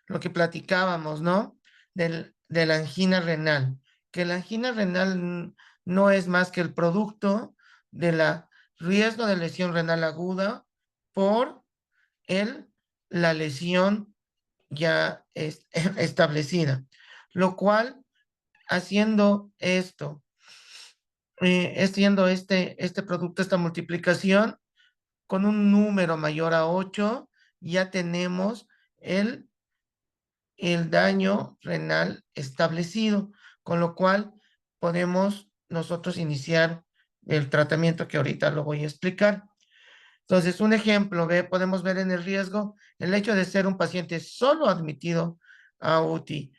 lo que platicábamos, ¿no? De la angina renal, que la angina renal no es más que el producto de la riesgo de lesión renal aguda por el, la lesión ya establecida, lo cual haciendo esto, haciendo este producto, esta multiplicación con un número mayor a 8, ya tenemos el daño renal establecido, con lo cual podemos nosotros iniciar el tratamiento que ahorita lo voy a explicar. Entonces, un ejemplo, podemos ver en el riesgo el hecho de ser un paciente solo admitido a UTI,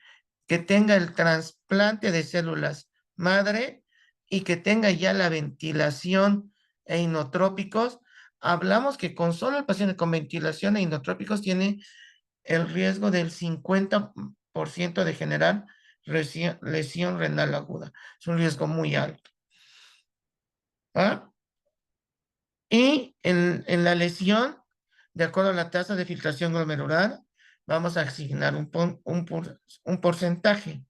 que tenga el trasplante de células madre y que tenga ya la ventilación e inotrópicos. Hablamos que con solo el paciente con ventilación e inotrópicos tiene el riesgo del 50% de generar lesión renal aguda. Es un riesgo muy alto. ¿Ah? Y en la lesión, de acuerdo a la tasa de filtración glomerular, vamos a asignar un porcentaje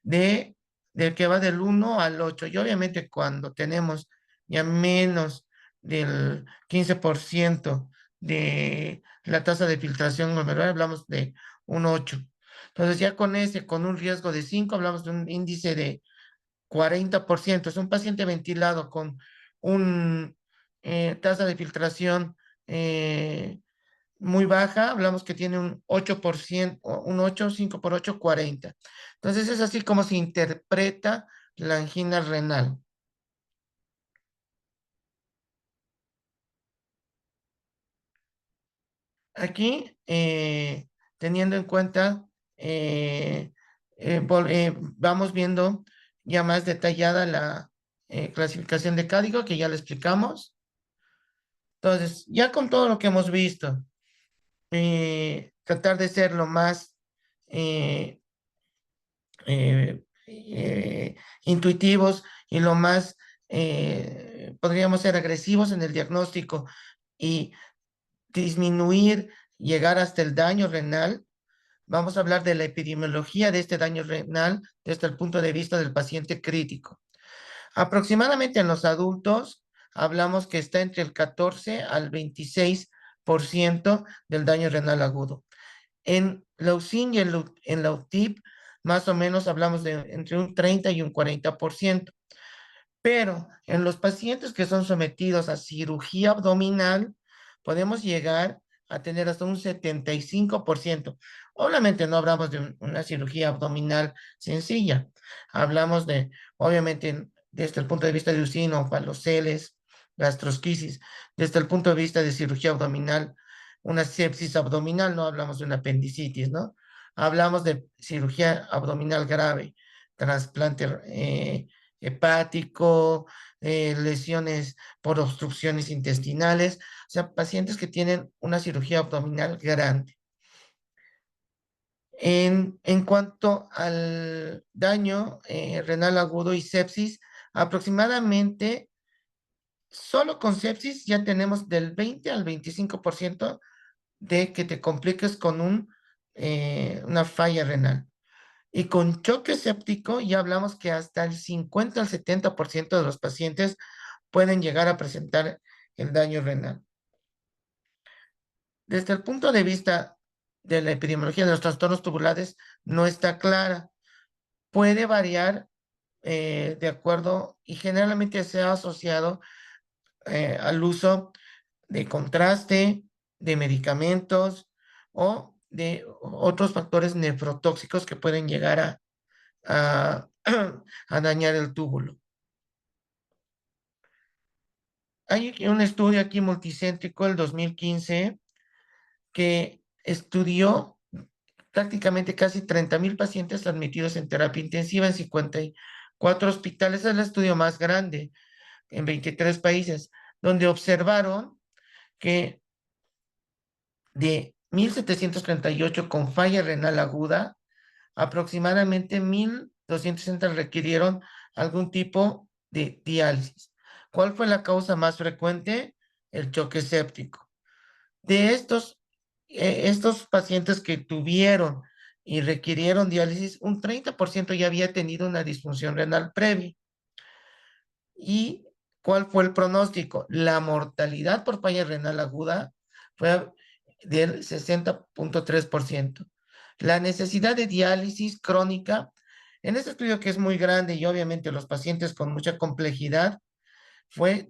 de, que va del 1 al 8. Y obviamente cuando tenemos ya menos del 15% de la tasa de filtración glomerular, hablamos de un 8. Entonces ya con un riesgo de 5, hablamos de un índice de 40%. Es un paciente ventilado con un tasa de filtración muy baja, hablamos que tiene un 8%, un 8, 5 por 8, 40. Entonces es así como se interpreta la angina renal. Aquí, teniendo en cuenta, vamos viendo ya más detallada clasificación de código que ya le explicamos. Entonces, ya con todo lo que hemos visto, tratar de ser lo más eh, intuitivos y lo más, podríamos ser agresivos en el diagnóstico y disminuir, llegar hasta el daño renal. Vamos a hablar de la epidemiología de este daño renal desde el punto de vista del paciente crítico. Aproximadamente en los adultos hablamos que está entre el 14 al 26% del daño renal agudo. En la UCIN y en la UTIP, más o menos hablamos de entre un 30 y un 40%. Pero en los pacientes que son sometidos a cirugía abdominal, podemos llegar a tener hasta un 75%. Obviamente no hablamos de una cirugía abdominal sencilla. Hablamos de, obviamente, desde el punto de vista de usino, paloceles, gastrosquisis. Desde el punto de vista de cirugía abdominal, una sepsis abdominal, no hablamos de una apendicitis, ¿no? Hablamos de cirugía abdominal grave, trasplante hepático, lesiones por obstrucciones intestinales, o sea, pacientes que tienen una cirugía abdominal grande. En cuanto al daño renal agudo y sepsis, aproximadamente solo con sepsis ya tenemos del 20 al 25% de que te compliques con una falla renal. Y con choque séptico ya hablamos que hasta el 50 al 70% de los pacientes pueden llegar a presentar el daño renal. Desde el punto de vista de la epidemiología de los trastornos tubulares, no está clara. Puede variar de acuerdo y generalmente se ha asociado al uso de contraste, de medicamentos o de otros factores nefrotóxicos que pueden llegar a, a dañar el túbulo. Hay un estudio aquí multicéntrico, el 2015, que estudió prácticamente casi 30,000 pacientes admitidos en terapia intensiva en 54 hospitales. Es el estudio más grande en 23 países, donde observaron que de 1,738 con falla renal aguda, aproximadamente 1,260 requirieron algún tipo de diálisis. ¿Cuál fue la causa más frecuente? El choque séptico. De estos pacientes que tuvieron y requirieron diálisis, un 30% ya había tenido una disfunción renal previa. ¿Y cuál fue el pronóstico? La mortalidad por falla renal aguda fue del 60.3%. La necesidad de diálisis crónica, en este estudio que es muy grande y obviamente los pacientes con mucha complejidad, fue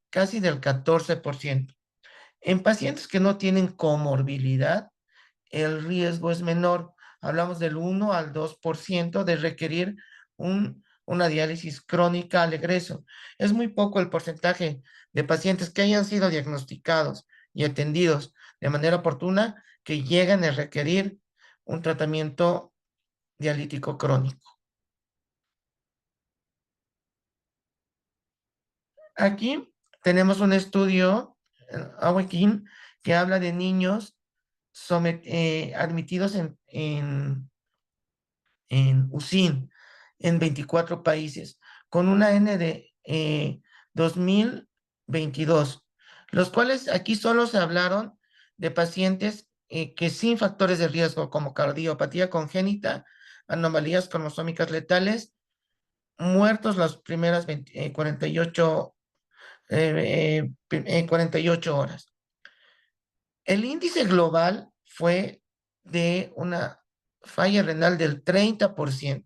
casi del 14%. En pacientes que no tienen comorbilidad, el riesgo es menor. Hablamos del 1 al 2% de requerir una diálisis crónica al egreso. Es muy poco el porcentaje de pacientes que hayan sido diagnosticados y atendidos de manera oportuna que llegan a requerir un tratamiento dialítico crónico. Aquí tenemos un estudio, Awakin, que habla de niños admitidos en UCIN en 24 países, con una N de 2022, los cuales aquí solo se hablaron de pacientes que sin factores de riesgo como cardiopatía congénita, anomalías cromosómicas letales, muertos las primeras 48 horas. El índice global fue de una falla renal del 30%,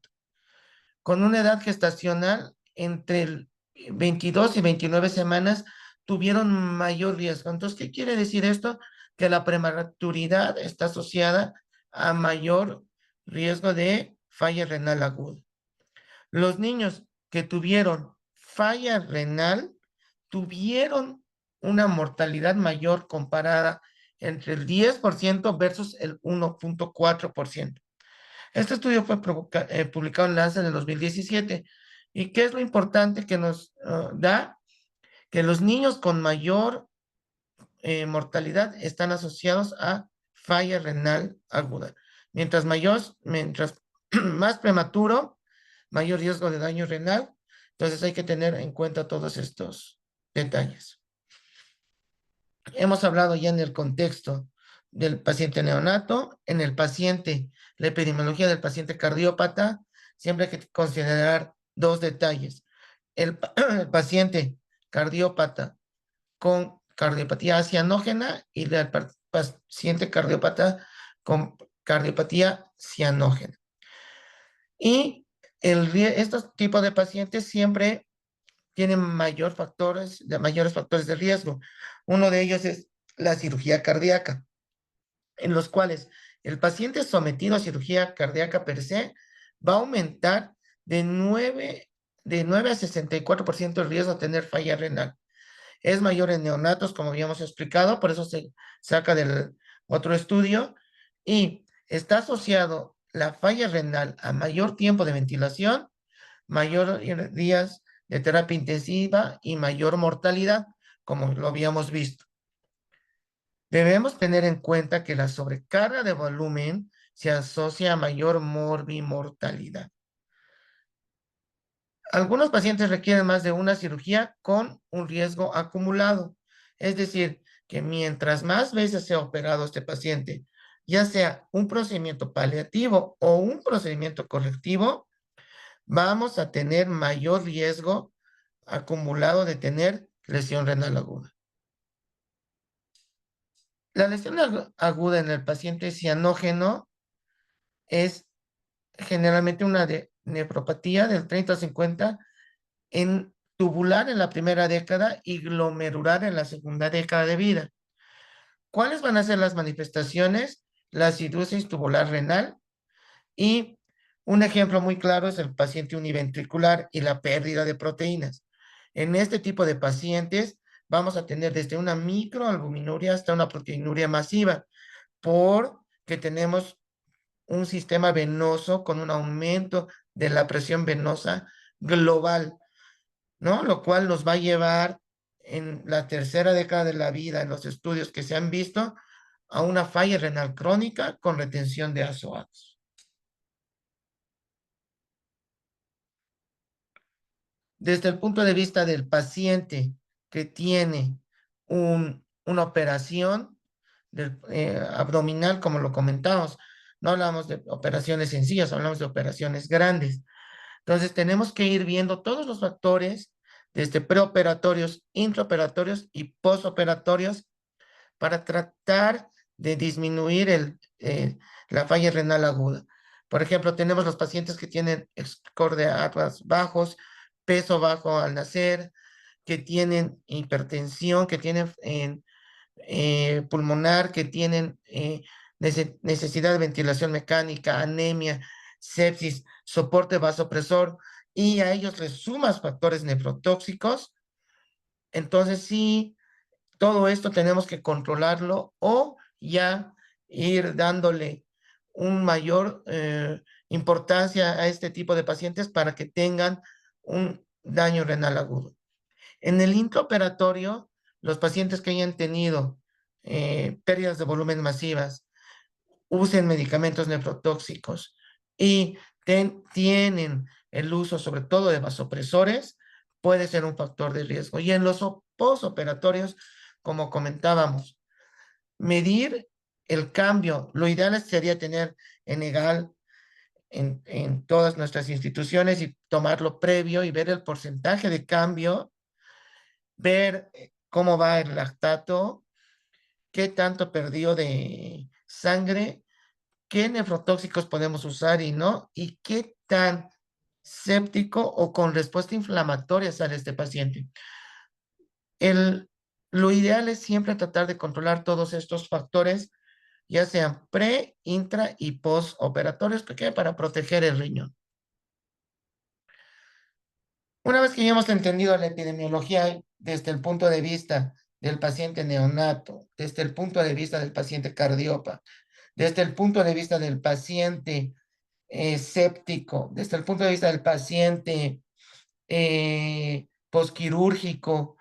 con una edad gestacional entre el 22 y 29 semanas tuvieron mayor riesgo. Entonces, ¿qué quiere decir esto? Que la prematuridad está asociada a mayor riesgo de falla renal aguda. Los niños que tuvieron falla renal tuvieron una mortalidad mayor comparada entre el 10% versus el 1.4%. Este estudio fue publicado en Lancet en el 2017 ¿Y qué es lo importante que nos da? Que los niños con mayor mortalidad están asociados a falla renal aguda. Mientras más prematuro, mayor riesgo de daño renal. Entonces hay que tener en cuenta todos estos detalles. Hemos hablado ya en el contexto del paciente neonato, en el paciente, la epidemiología del paciente cardiópata, siempre hay que considerar dos detalles. El paciente cardiópata con cardiopatía cianógena y del paciente cardiópata con cardiopatía cianógena. Y estos tipos de pacientes siempre tienen mayores factores de riesgo. Uno de ellos es la cirugía cardíaca, en los cuales el paciente sometido a cirugía cardíaca per se va a aumentar de 9 a 64% el riesgo de tener falla renal. Es mayor en neonatos, como habíamos explicado, por eso se saca del otro estudio, y está asociado la falla renal a mayor tiempo de ventilación, mayor días de terapia intensiva y mayor mortalidad, como lo habíamos visto. Debemos tener en cuenta que la sobrecarga de volumen se asocia a mayor morbimortalidad. Algunos pacientes requieren más de una cirugía con un riesgo acumulado. Es decir, que mientras más veces sea operado este paciente, ya sea un procedimiento paliativo o un procedimiento correctivo, vamos a tener mayor riesgo acumulado de tener lesión renal aguda. La lesión aguda en el paciente cianógeno es generalmente una nefropatía del 30 a 50 en tubular en la primera década y glomerular en la segunda década de vida. ¿Cuáles van a ser las manifestaciones? La acidosis tubular renal, y un ejemplo muy claro es el paciente univentricular y la pérdida de proteínas. En este tipo de pacientes vamos a tener desde una microalbuminuria hasta una proteinuria masiva, porque tenemos un sistema venoso con un aumento de la presión venosa global, ¿no? Lo cual nos va a llevar en la tercera década de la vida, en los estudios que se han visto, a una falla renal crónica con retención de azoados. Desde el punto de vista del paciente que tiene una operación abdominal, como lo comentamos, no hablamos de operaciones sencillas, hablamos de operaciones grandes. Entonces tenemos que ir viendo todos los factores, desde preoperatorios, intraoperatorios y postoperatorios, para tratar de disminuir la falla renal aguda. Por ejemplo, tenemos los pacientes que tienen score de Atlas bajos, peso bajo al nacer, que tienen hipertensión, que tienen pulmonar, que tienen necesidad de ventilación mecánica, anemia, sepsis, soporte vasopresor, y a ellos les sumas factores nefrotóxicos. Entonces sí, todo esto tenemos que controlarlo o ya ir dándole un mayor importancia a este tipo de pacientes para que tengan un daño renal agudo. En el intraoperatorio, los pacientes que hayan tenido pérdidas de volumen masivas, usen medicamentos nefrotóxicos y tienen el uso sobre todo de vasopresores, puede ser un factor de riesgo. Y en los postoperatorios, como comentábamos, medir el cambio. Lo ideal sería tener en EGAL en todas nuestras instituciones y tomarlo previo y ver el porcentaje de cambio, ver cómo va el lactato, qué tanto perdió de sangre, qué nefrotóxicos podemos usar y no, y qué tan séptico o con respuesta inflamatoria sale este paciente. Lo ideal es siempre tratar de controlar todos estos factores, ya sean pre, intra y post operatorios, para proteger el riñón. Una vez que ya hemos entendido la epidemiología desde el punto de vista del paciente neonato, desde el punto de vista del paciente cardiópata, desde el punto de vista del paciente séptico, desde el punto de vista del paciente posquirúrgico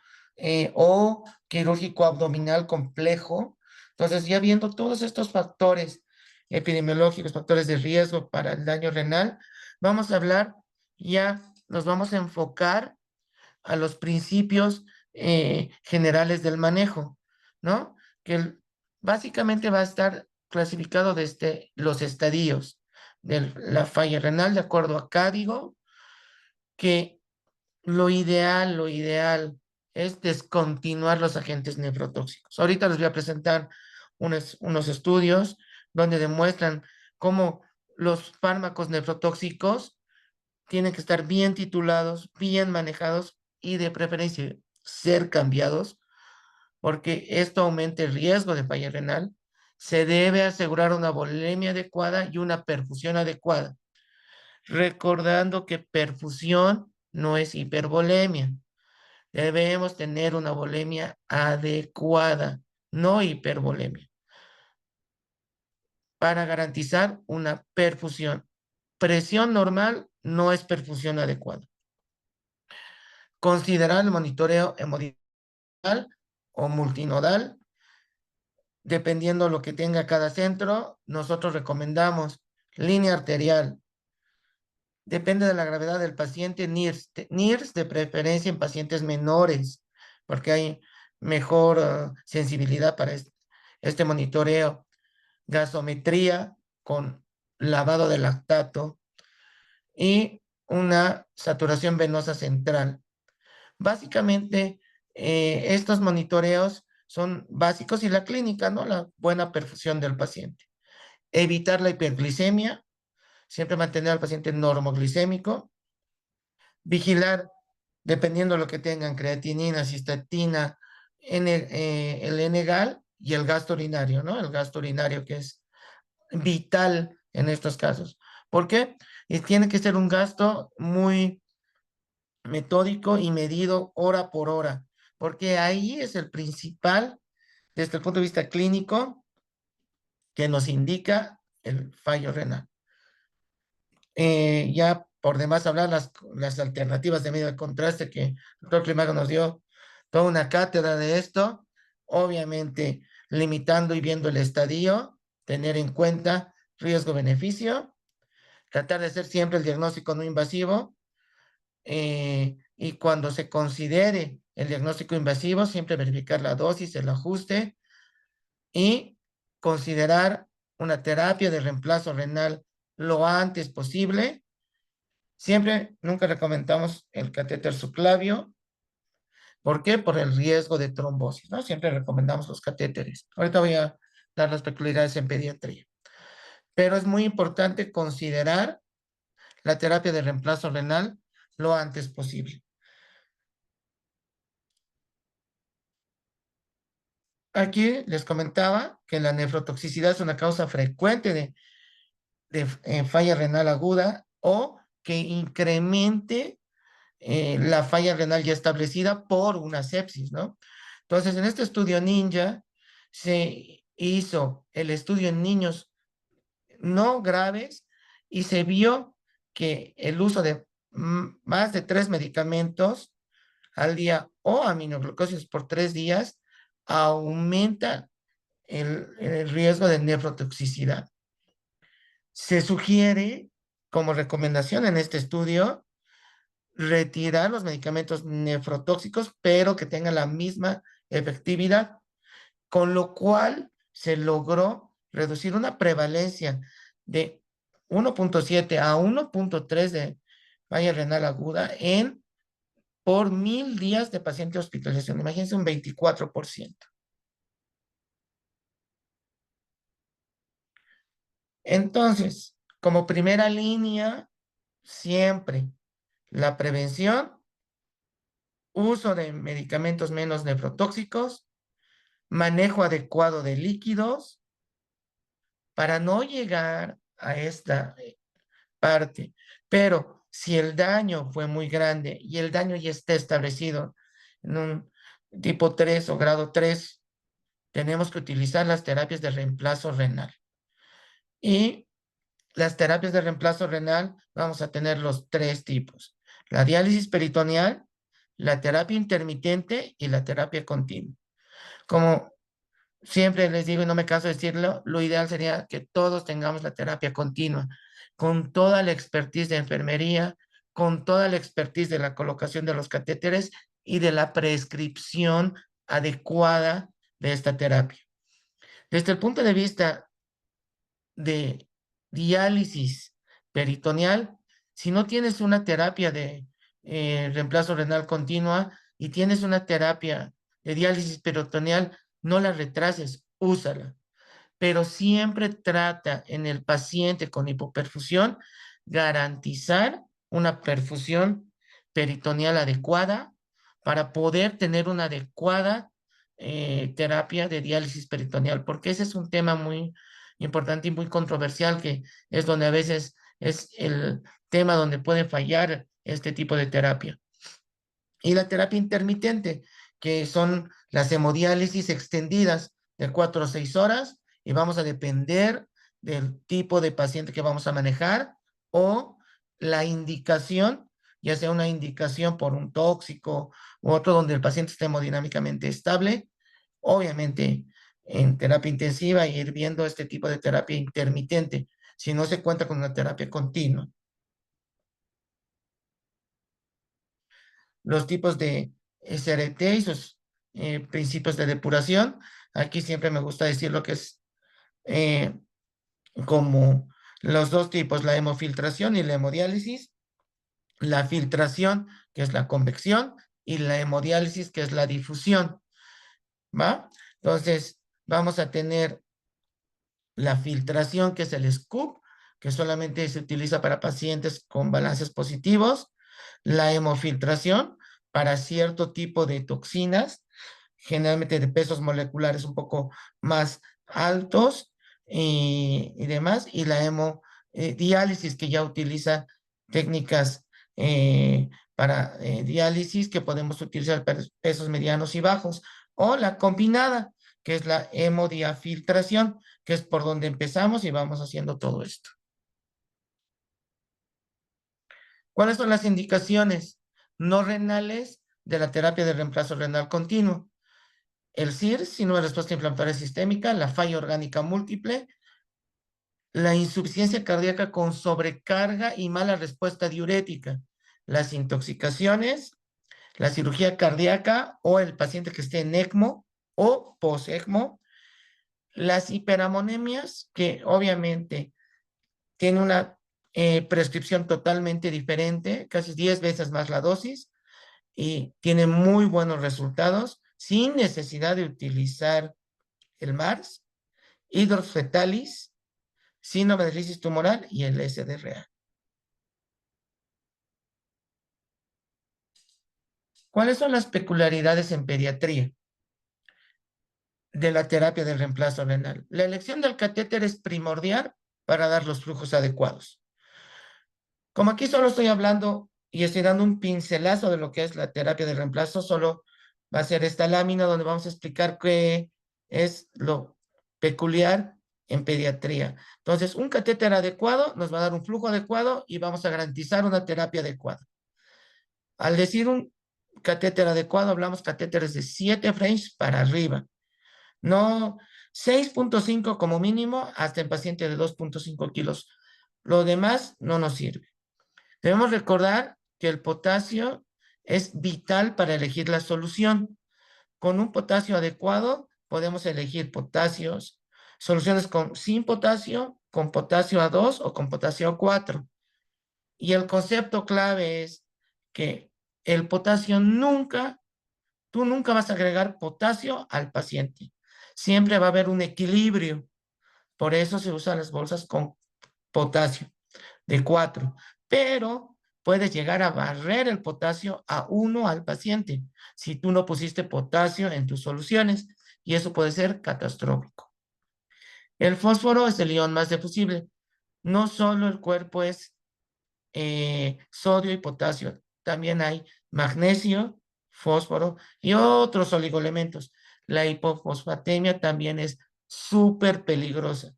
o quirúrgico abdominal complejo. Entonces, ya viendo todos estos factores epidemiológicos, factores de riesgo para el daño renal, vamos a hablar, ya nos vamos a enfocar a los principios generales del manejo, ¿no? Básicamente va a estar clasificado desde los estadios de la falla renal, de acuerdo a Cádigo, que lo ideal es descontinuar los agentes nefrotóxicos. Ahorita les voy a presentar unos estudios donde demuestran cómo los fármacos nefrotóxicos tienen que estar bien titulados, bien manejados y de preferencia ser cambiados, porque esto aumenta el riesgo de falla renal. Se debe asegurar una volemia adecuada y una perfusión adecuada, recordando que perfusión no es hipervolemia. Debemos tener una volemia adecuada, no hipervolemia, para garantizar una perfusión. Presión normal no es perfusión adecuada. Considerar el monitoreo hemodinâmico o multinodal, dependiendo lo que tenga cada centro. Nosotros recomendamos línea arterial. Depende de la gravedad del paciente, NIRS de preferencia en pacientes menores, porque hay mejor sensibilidad para este monitoreo. Gasometría con lavado de lactato y una saturación venosa central. Básicamente, estos monitoreos son básicos y la clínica, ¿no? La buena perfusión del paciente. Evitar la hiperglicemia, siempre mantener al paciente normoglicémico. Vigilar, dependiendo de lo que tengan, creatinina, cistatina, el N-gal y el gasto urinario, ¿no? El gasto urinario que es vital en estos casos. ¿Por qué? Y tiene que ser un gasto muy metódico y medido hora por hora, porque ahí es el principal, desde el punto de vista clínico, que nos indica el fallo renal. Ya por demás hablar las alternativas de medio de contraste que el doctor Climago nos dio toda una cátedra de esto, obviamente limitando y viendo el estadio, tener en cuenta riesgo-beneficio, tratar de hacer siempre el diagnóstico no invasivo, y cuando se considere el diagnóstico invasivo, siempre verificar la dosis, el ajuste y considerar una terapia de reemplazo renal lo antes posible. Siempre, nunca recomendamos el catéter subclavio. ¿Por qué? Por el riesgo de trombosis, ¿no? Siempre recomendamos los catéteres. Ahorita voy a dar las peculiaridades en pediatría. Pero es muy importante considerar la terapia de reemplazo renal lo antes posible. Aquí les comentaba que la nefrotoxicidad es una causa frecuente de falla renal aguda o que incremente la falla renal ya establecida por una sepsis, ¿no? Entonces, en este estudio ninja se hizo el estudio en niños no graves y se vio que el uso de más de 3 medicamentos al día o aminoglucosis por 3 días aumenta el riesgo de nefrotoxicidad. Se sugiere como recomendación en este estudio retirar los medicamentos nefrotóxicos, pero que tengan la misma efectividad, con lo cual se logró reducir una prevalencia de 1.7 a 1.3 de falla renal aguda por 1000 días de paciente hospitalización. Imagínense un 24%. Entonces, como primera línea, siempre la prevención, uso de medicamentos menos nefrotóxicos, manejo adecuado de líquidos para no llegar a esta parte. Pero si el daño fue muy grande y el daño ya está establecido en un tipo 3 o grado 3, tenemos que utilizar las terapias de reemplazo renal. Y las terapias de reemplazo renal vamos a tener los 3 tipos. la diálisis peritoneal, la terapia intermitente y la terapia continua. Como siempre les digo y no me canso de decirlo, lo ideal sería que todos tengamos la terapia continua, con toda la expertise de enfermería, con toda la expertise de la colocación de los catéteres y de la prescripción adecuada de esta terapia. Desde el punto de vista de diálisis peritoneal, si no tienes una terapia de reemplazo renal continua y tienes una terapia de diálisis peritoneal, no la retrases, úsala. Pero siempre trata en el paciente con hipoperfusión garantizar una perfusión peritoneal adecuada para poder tener una adecuada terapia de diálisis peritoneal, porque ese es un tema muy importante y muy controversial, que es donde a veces es el tema donde puede fallar este tipo de terapia. Y la terapia intermitente, que son las hemodiálisis extendidas de 4 a 6 horas, y vamos a depender del tipo de paciente que vamos a manejar o la indicación, ya sea una indicación por un tóxico u otro donde el paciente esté hemodinámicamente estable. Obviamente, en terapia intensiva, ir viendo este tipo de terapia intermitente, si no se cuenta con una terapia continua. Los tipos de SRT y sus principios de depuración. Aquí siempre me gusta decir lo que es como los dos tipos, la hemofiltración y la hemodiálisis. La filtración, que es la convección, y la hemodiálisis, que es la difusión, ¿va? Entonces, vamos a tener la filtración, que es el scoop, que solamente se utiliza para pacientes con balances positivos. La hemofiltración para cierto tipo de toxinas, generalmente de pesos moleculares un poco más altos y demás. Y la hemodiálisis, que ya utiliza técnicas para diálisis que podemos utilizar para pesos medianos y bajos. O la combinada, que es la hemodiafiltración, que es por donde empezamos y vamos haciendo todo esto. ¿Cuáles son las indicaciones no renales de la terapia de reemplazo renal continuo? El SIR, síndrome de respuesta inflamatoria sistémica, la falla orgánica múltiple, la insuficiencia cardíaca con sobrecarga y mala respuesta diurética, las intoxicaciones, la cirugía cardíaca o el paciente que esté en ECMO o post-ECMO, las hiperammonemias, que obviamente tiene una prescripción totalmente diferente, casi 10 veces más la dosis, y tiene muy buenos resultados sin necesidad de utilizar el MARS, hidrosfetalis, síndrome de lisis tumoral y el SDRA. ¿Cuáles son las peculiaridades en pediatría de la terapia del reemplazo renal? La elección del catéter es primordial para dar los flujos adecuados. Como aquí solo estoy hablando y estoy dando un pincelazo de lo que es la terapia de reemplazo, solo va a ser esta lámina donde vamos a explicar qué es lo peculiar en pediatría. Entonces, un catéter adecuado nos va a dar un flujo adecuado y vamos a garantizar una terapia adecuada. Al decir un catéter adecuado, hablamos catéteres de 7 French para arriba. No 6.5 como mínimo hasta en paciente de 2.5 kilos. Lo demás no nos sirve. Debemos recordar que el potasio es vital para elegir la solución. Con un potasio adecuado podemos elegir potasios, soluciones sin potasio, con potasio A2 o con potasio A4. Y el concepto clave es que el potasio tú nunca vas a agregar potasio al paciente. Siempre va a haber un equilibrio. Por eso se usan las bolsas con potasio de 4, pero puedes llegar a barrer el potasio a 1 al paciente si tú no pusiste potasio en tus soluciones, y eso puede ser catastrófico. El fósforo es el ion más difusible. No solo el cuerpo es sodio y potasio, también hay magnesio, fósforo y otros oligoelementos. La hipofosfatemia también es súper peligrosa.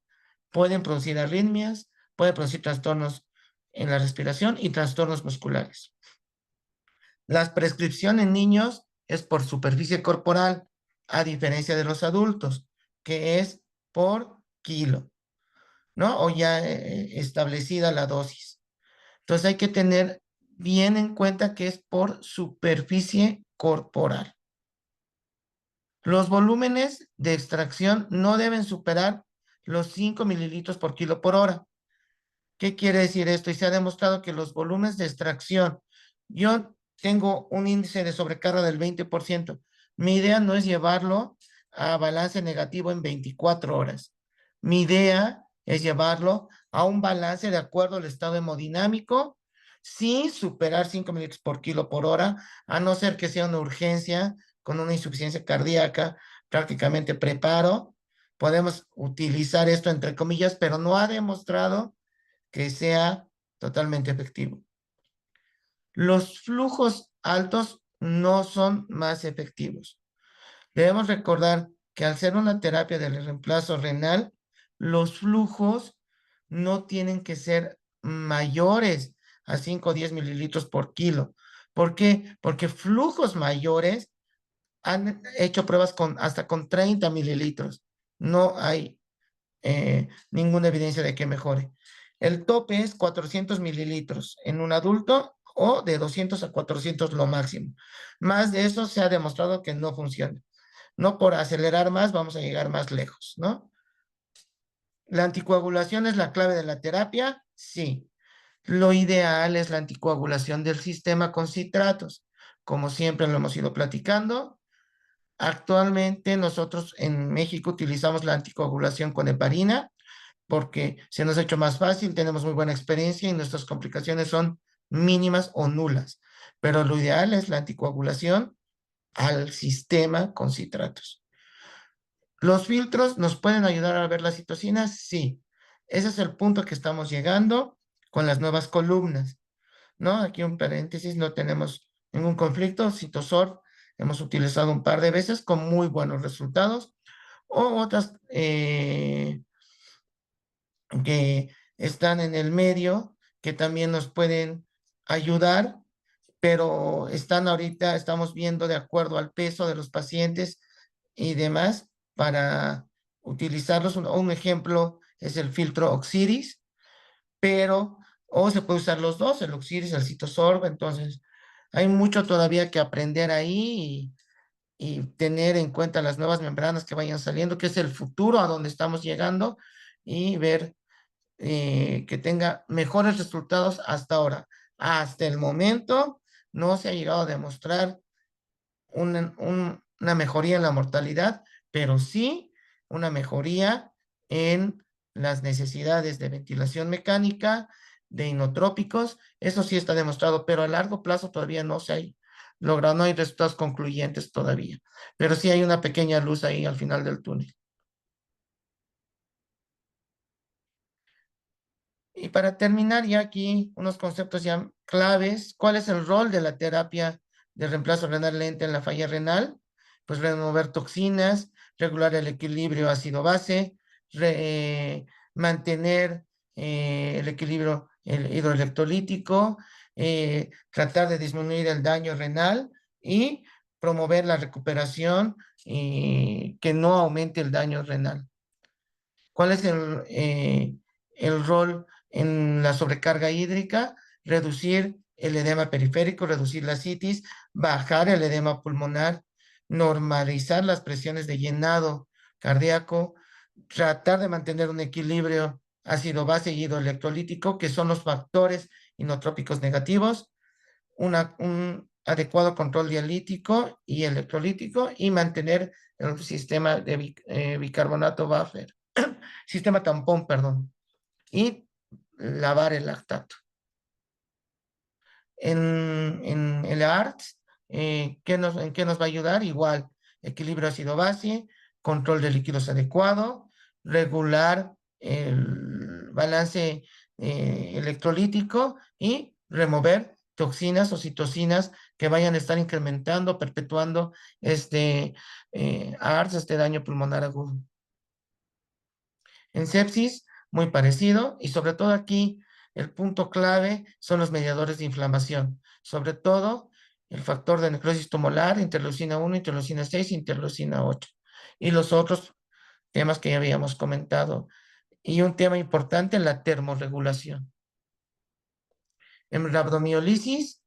Pueden producir arritmias, pueden producir trastornos en la respiración y trastornos musculares. La prescripción en niños es por superficie corporal, a diferencia de los adultos, que es por kilo, ¿no? O ya establecida la dosis. Entonces hay que tener bien en cuenta que es por superficie corporal. Los volúmenes de extracción no deben superar los 5 mililitros por kilo por hora. ¿Qué quiere decir esto? Y se ha demostrado que los volúmenes de extracción, yo tengo un índice de sobrecarga del 20%. Mi idea no es llevarlo a balance negativo en 24 horas. Mi idea es llevarlo a un balance de acuerdo al estado hemodinámico sin superar 5 mililitros por kilo por hora, a no ser que sea una urgencia con una insuficiencia cardíaca, prácticamente preparo. Podemos utilizar esto entre comillas, pero no ha demostrado que sea totalmente efectivo. Los flujos altos no son más efectivos. Debemos recordar que al ser una terapia de reemplazo renal, los flujos no tienen que ser mayores a 5 o 10 mililitros por kilo. ¿Por qué? Porque flujos mayores han hecho pruebas hasta con 30 mililitros. No hay ninguna evidencia de que mejore. El tope es 400 mililitros en un adulto o de 200 a 400 lo máximo. Más de eso se ha demostrado que no funciona. No por acelerar más vamos a llegar más lejos, ¿no? ¿La anticoagulación es la clave de la terapia? Sí. Lo ideal es la anticoagulación del sistema con citratos. Como siempre lo hemos ido platicando, actualmente nosotros en México utilizamos la anticoagulación con heparina porque se nos ha hecho más fácil, tenemos muy buena experiencia y nuestras complicaciones son mínimas o nulas. Pero lo ideal es la anticoagulación al sistema con citratos. ¿Los filtros nos pueden ayudar a ver las citocinas? Sí. Ese es el punto que estamos llegando con las nuevas columnas, ¿no? Aquí un paréntesis, no tenemos ningún conflicto. Citosor hemos utilizado un par de veces con muy buenos resultados. O otras que están en el medio, que también nos pueden ayudar, pero están ahorita, estamos viendo de acuerdo al peso de los pacientes y demás para utilizarlos. Un ejemplo es el filtro Oxiris, pero, o se puede usar los dos, el Oxiris, el Citosorb, entonces hay mucho todavía que aprender ahí y tener en cuenta las nuevas membranas que vayan saliendo, que es el futuro a donde estamos llegando y ver que tenga mejores resultados hasta ahora. Hasta el momento no se ha llegado a demostrar una mejoría en la mortalidad, pero sí una mejoría en las necesidades de ventilación mecánica, de inotrópicos. Eso sí está demostrado, pero a largo plazo todavía no se ha logrado, no hay resultados concluyentes todavía. Pero sí hay una pequeña luz ahí al final del túnel. Y para terminar ya aquí, unos conceptos ya claves. ¿Cuál es el rol de la terapia de reemplazo renal lenta en la falla renal? Pues remover toxinas, regular el equilibrio ácido-base, mantener el equilibrio hidroelectrolítico, tratar de disminuir el daño renal y promover la recuperación y que no aumente el daño renal. ¿Cuál es el rol en la sobrecarga hídrica? Reducir el edema periférico, reducir la citis, bajar el edema pulmonar, normalizar las presiones de llenado cardíaco, tratar de mantener un equilibrio ácido-base y hidroelectrolítico, que son los factores inotrópicos negativos, un adecuado control dialítico y electrolítico y mantener el sistema de bicarbonato buffer, sistema tampón, perdón, y lavar el lactato. En el ARTS, ¿en qué nos va a ayudar? Igual, equilibrio ácido-base, control de líquidos adecuado, regular el balance electrolítico y remover toxinas o citocinas que vayan a estar incrementando, perpetuando este ARTS, este daño pulmonar agudo. En sepsis, muy parecido, y sobre todo aquí, el punto clave son los mediadores de inflamación, sobre todo el factor de necrosis tumoral, interleucina 1, interleucina 6, interleucina 8. Y los otros temas que ya habíamos comentado. Y un tema importante, la termorregulación. En rabdomiólisis,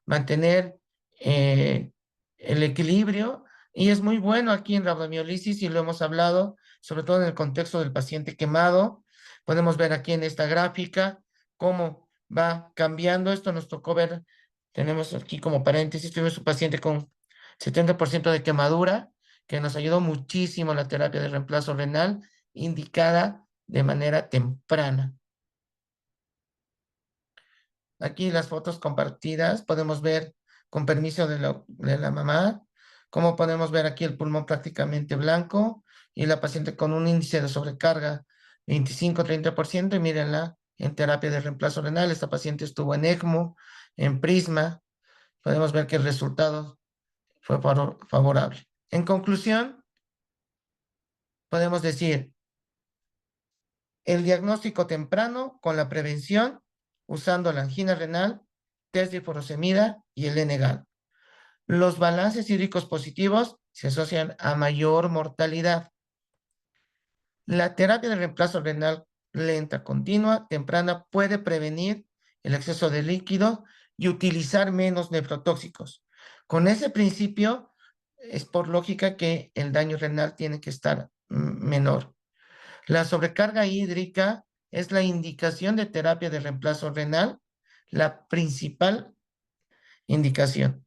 mantener el equilibrio. Y es muy bueno aquí en rabdomiólisis, y lo hemos hablado, sobre todo en el contexto del paciente quemado. Podemos ver aquí en esta gráfica cómo va cambiando. Esto nos tocó ver, tenemos aquí como paréntesis, tuvimos un paciente con 70% de quemadura, que nos ayudó muchísimo la terapia de reemplazo renal, indicada de manera temprana. Aquí las fotos compartidas, podemos ver con permiso de la mamá, como podemos ver aquí el pulmón prácticamente blanco y la paciente con un índice de sobrecarga 25-30%, y mírenla en terapia de reemplazo renal. Esta paciente estuvo en ECMO, en Prisma. Podemos ver que el resultado fue favorable. En conclusión, podemos decir, el diagnóstico temprano con la prevención usando la angina renal, test de furosemida y el N-GAL. Los balances hídricos positivos se asocian a mayor mortalidad. La terapia de reemplazo renal lenta, continua, temprana puede prevenir el exceso de líquido y utilizar menos nefrotóxicos. Con ese principio, es por lógica que el daño renal tiene que estar menor. La sobrecarga hídrica es la indicación de terapia de reemplazo renal, la principal indicación.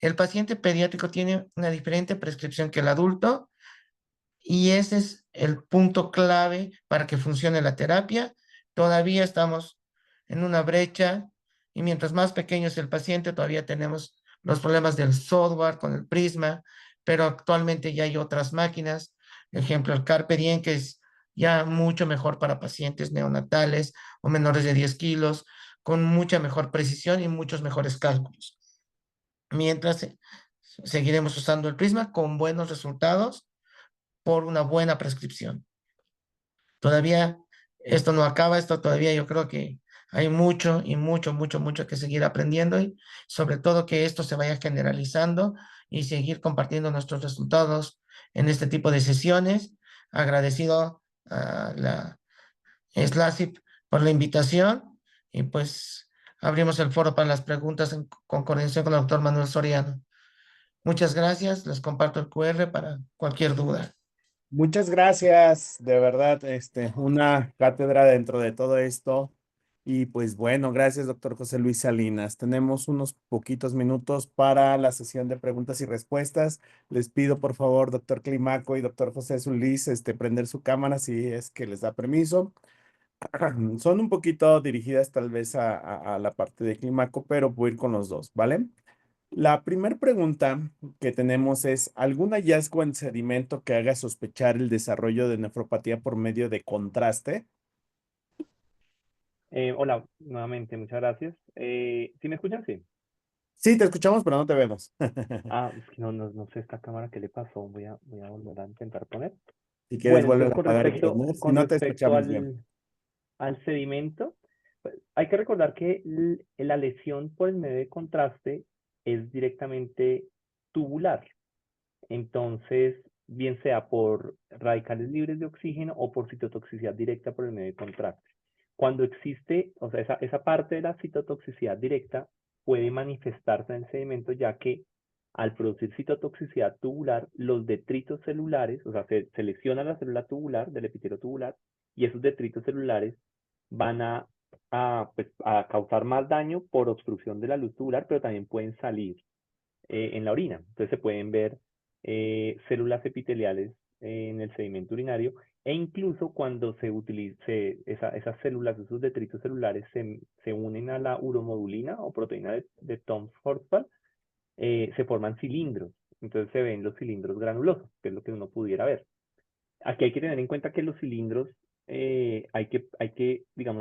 El paciente pediátrico tiene una diferente prescripción que el adulto, y ese es el punto clave para que funcione la terapia. Todavía estamos en una brecha, y mientras más pequeño es el paciente, todavía tenemos los problemas del software con el Prisma, pero actualmente ya hay otras máquinas, por ejemplo el Carpe Diem, que es ya mucho mejor para pacientes neonatales o menores de 10 kilos, con mucha mejor precisión y muchos mejores cálculos. Mientras seguiremos usando el Prisma con buenos resultados por una buena prescripción. Todavía esto no acaba, esto todavía yo creo que hay mucho y mucho que seguir aprendiendo, y sobre todo que esto se vaya generalizando y seguir compartiendo nuestros resultados en este tipo de sesiones. Agradecido a la SLACIP por la invitación, y pues abrimos el foro para las preguntas con coordinación con el doctor Manuel Soriano. Muchas gracias, les comparto el QR para cualquier duda. Muchas gracias, de verdad, una cátedra dentro de todo esto. Y pues bueno, gracias, doctor José Luis Salinas. Tenemos unos poquitos minutos para la sesión de preguntas y respuestas. Les pido, por favor, doctor Climaco y doctor José Solís, prender su cámara si es que les da permiso. Son un poquito dirigidas tal vez a la parte de Climaco, pero voy a ir con los dos, ¿vale? La primera pregunta que tenemos es, ¿algún hallazgo en sedimento que haga sospechar el desarrollo de nefropatía por medio de contraste? Hola, nuevamente, muchas gracias. ¿Sí me escuchan? Sí. Sí, te escuchamos, pero no te vemos. Ah, es que no sé esta cámara qué le pasó. Voy a volver a intentar poner. Si quieres, Bueno, vuelve entonces a apagar internet. Si con no, te respecto escuchamos bien. al sedimento, pues, hay que recordar que la lesión por el medio de contraste es directamente tubular. Entonces, bien sea por radicales libres de oxígeno o por citotoxicidad directa por el medio de contraste. Cuando existe, o sea, esa parte de la citotoxicidad directa puede manifestarse en el sedimento, ya que al producir citotoxicidad tubular, los detritos celulares, o sea, se lesiona la célula tubular del epitelio tubular, y esos detritos celulares van pues, a causar más daño por obstrucción de la luz tubular, pero también pueden salir en la orina. Entonces se pueden ver células epiteliales en el sedimento urinario, e incluso cuando se utilice esas células, esos detritos celulares se unen a la uromodulina o proteína de Thom-Horsfall, se forman cilindros. Entonces se ven los cilindros granulosos, que es lo que uno pudiera ver. Aquí hay que tener en cuenta que los cilindros, digamos, hay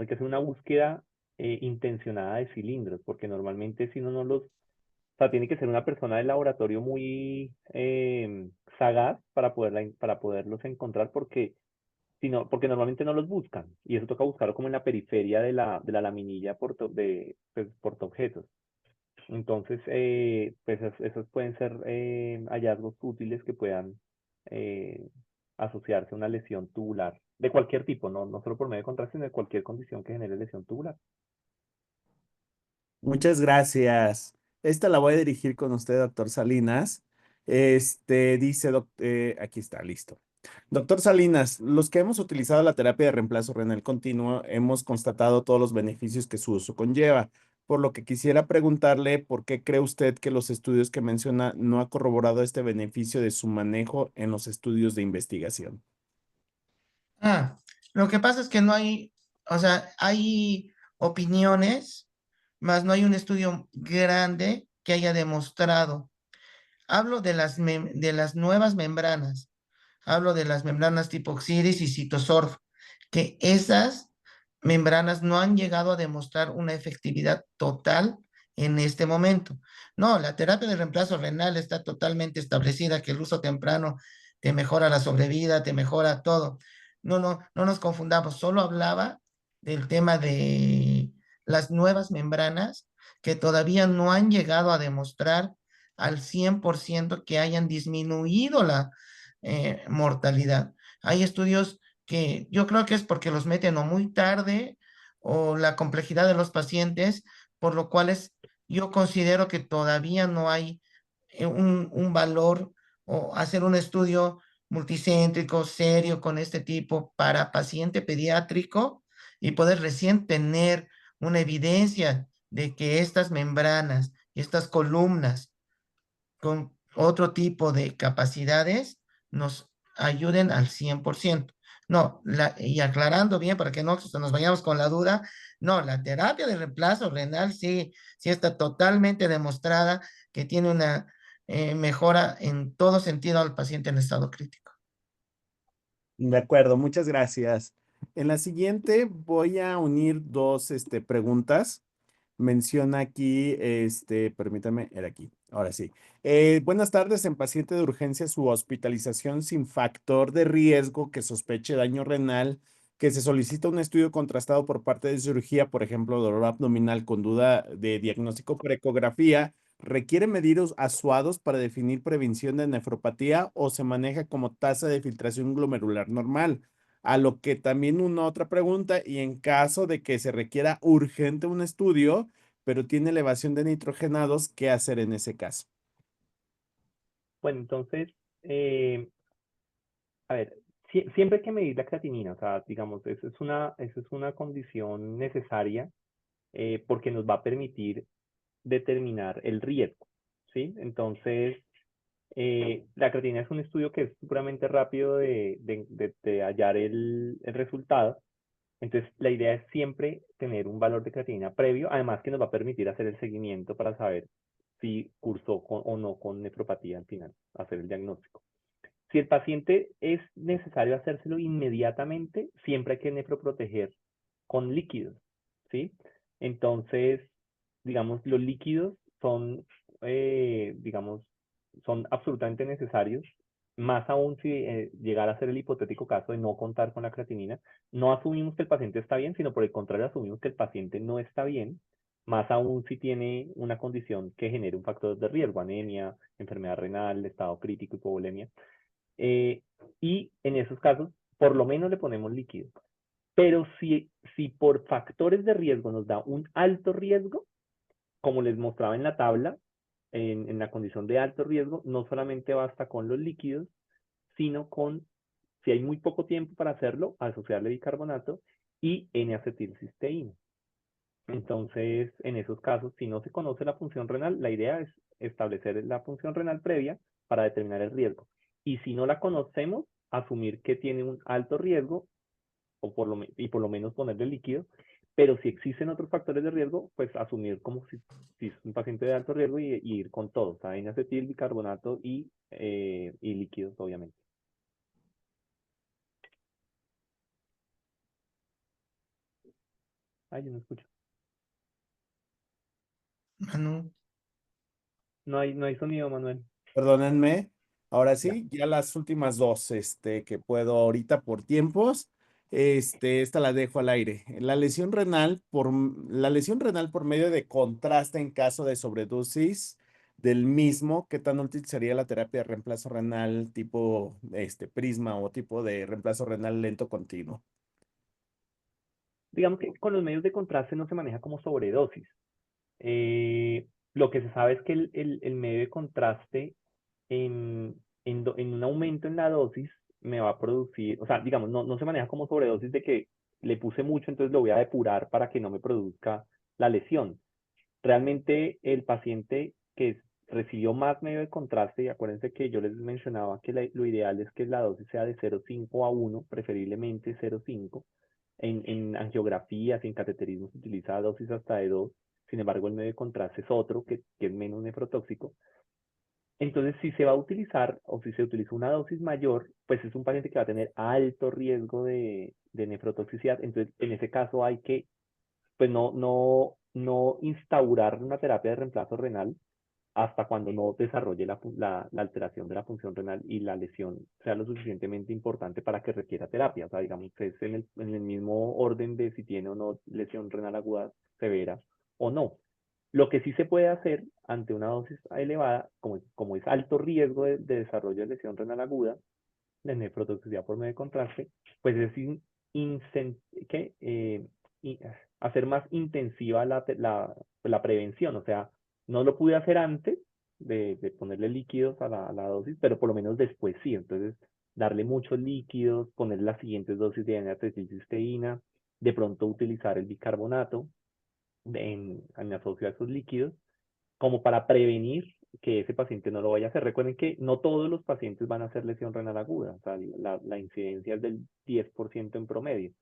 que hacer una búsqueda intencionada de cilindros, porque normalmente si uno no los, o sea, tiene que ser una persona del laboratorio muy sagaz para poderlos encontrar, porque, porque normalmente no los buscan, y eso toca buscarlo como en la periferia de la laminilla pues, portaobjetos. Entonces, pues esos pueden ser hallazgos útiles que puedan eh, asociarse a una lesión tubular de cualquier tipo, no solo por medio de contraste, sino de cualquier condición que genere lesión tubular. Muchas gracias. Esta la voy a dirigir con usted, doctor Salinas. Dice, aquí está, listo. Doctor Salinas, los que hemos utilizado la terapia de reemplazo renal continuo hemos constatado todos los beneficios que su uso conlleva, por lo que quisiera preguntarle por qué cree usted que los estudios que menciona no ha corroborado este beneficio de su manejo en los estudios de investigación. Lo que pasa es que no hay, o sea, hay opiniones, más no hay un estudio grande que haya demostrado. Hablo de de las nuevas membranas. Hablo de las membranas tipo Xiris y Cytosorb, que esas membranas no han llegado a demostrar una efectividad total en este momento. No, la terapia de reemplazo renal está totalmente establecida, que el uso temprano te mejora la sobrevida, te mejora todo. No nos confundamos. Solo hablaba del tema de las nuevas membranas que todavía no han llegado a demostrar al 100% que hayan disminuido la mortalidad. Hay estudios que yo creo que es porque los meten o muy tarde o la complejidad de los pacientes, por lo cual yo considero que todavía no hay un valor o hacer un estudio multicéntrico, serio, con este tipo para paciente pediátrico y poder recién tener una evidencia de que estas membranas y estas columnas con otro tipo de capacidades nos ayuden al 100%. No, y aclarando bien para que no nos vayamos con la duda, no, la terapia de reemplazo renal sí está totalmente demostrada que tiene una mejora en todo sentido al paciente en estado crítico. De acuerdo, muchas gracias. En la siguiente voy a unir dos preguntas. Menciona aquí, permítame, era aquí, ahora sí. Buenas tardes, en paciente de urgencia, su hospitalización sin factor de riesgo que sospeche daño renal, que se solicita un estudio contrastado por parte de cirugía, por ejemplo, dolor abdominal con duda de diagnóstico por ecografía, ¿requiere medir asuados para definir prevención de nefropatía o se maneja como tasa de filtración glomerular normal? A lo que también una otra pregunta, y en caso de que se requiera urgente un estudio, pero tiene elevación de nitrogenados, ¿qué hacer en ese caso? Bueno, entonces, a ver, siempre hay que medir la creatinina, o sea, digamos, eso es una condición necesaria porque nos va a permitir determinar el riesgo, ¿sí? Entonces, la creatinina es un estudio que es supremamente rápido de hallar el resultado. Entonces, la idea es siempre tener un valor de creatinina previo, además que nos va a permitir hacer el seguimiento para saber si cursó o no con nefropatía al final, hacer el diagnóstico. Si el paciente es necesario hacérselo inmediatamente, siempre hay que nefroproteger con líquidos, ¿sí? Entonces, digamos, los líquidos son, digamos, son absolutamente necesarios, más aún si llegara a ser el hipotético caso de no contar con la creatinina. No asumimos que el paciente está bien, sino por el contrario, asumimos que el paciente no está bien, más aún si tiene una condición que genere un factor de riesgo, anemia, enfermedad renal, estado crítico, hipovolemia. Eh, y en esos casos, por lo menos le ponemos líquido. Pero si por factores de riesgo nos da un alto riesgo, como les mostraba en la tabla, en la condición de alto riesgo, no solamente basta con los líquidos, sino con, si hay muy poco tiempo para hacerlo, asociarle bicarbonato y N-acetilcisteína. Entonces, en esos casos, si no se conoce la función renal, la idea es establecer la función renal previa para determinar el riesgo. Y si no la conocemos, asumir que tiene un alto riesgo y por lo menos ponerle líquido. Pero si existen otros factores de riesgo, pues asumir como si es un paciente de alto riesgo y ir con todo, o sea, N-acetil, bicarbonato y líquidos, obviamente. Ay, yo no escucho. Manu. No hay sonido, Manuel. Perdónenme. Ahora Ya. sí, ya las últimas dos, que puedo ahorita por tiempos. esta la dejo al aire. La lesión renal por medio de contraste en caso de sobredosis del mismo, ¿qué tan útil sería la terapia de reemplazo renal tipo Prisma o tipo de reemplazo renal lento continuo? Digamos que con los medios de contraste no se maneja como sobredosis. Lo que se sabe es que el medio de contraste en un aumento en la dosis me va a producir, o sea, digamos, no se maneja como sobredosis de que le puse mucho, entonces lo voy a depurar para que no me produzca la lesión. Realmente el paciente que recibió más medio de contraste, y acuérdense que yo les mencionaba que lo ideal es que la dosis sea de 0,5 a 1, preferiblemente 0,5. En angiografías y en cateterismo se utiliza dosis hasta de 2, sin embargo el medio de contraste es otro que es menos nefrotóxico. Entonces, si se va a utilizar o si se utiliza una dosis mayor, pues es un paciente que va a tener alto riesgo de nefrotoxicidad. Entonces, en ese caso hay que, pues no instaurar una terapia de reemplazo renal hasta cuando no desarrolle la alteración de la función renal y la lesión sea lo suficientemente importante para que requiera terapia. O sea, digamos que es en el mismo orden de si tiene o no lesión renal aguda severa o no. Lo que sí se puede hacer ante una dosis elevada, como es alto riesgo de desarrollo de lesión renal aguda, de nefrotoxicidad por medio de contraste, pues es ¿qué? Y hacer más intensiva la prevención. O sea, no lo pude hacer antes de ponerle líquidos a la dosis, pero por lo menos después sí. Entonces, darle muchos líquidos, poner las siguientes dosis de N-acetilcisteína, de pronto utilizar el bicarbonato en asocio a esos líquidos, como para prevenir que ese paciente no lo vaya a hacer. Recuerden que no todos los pacientes van a hacer lesión renal aguda, o sea, la incidencia es del 10% en promedio.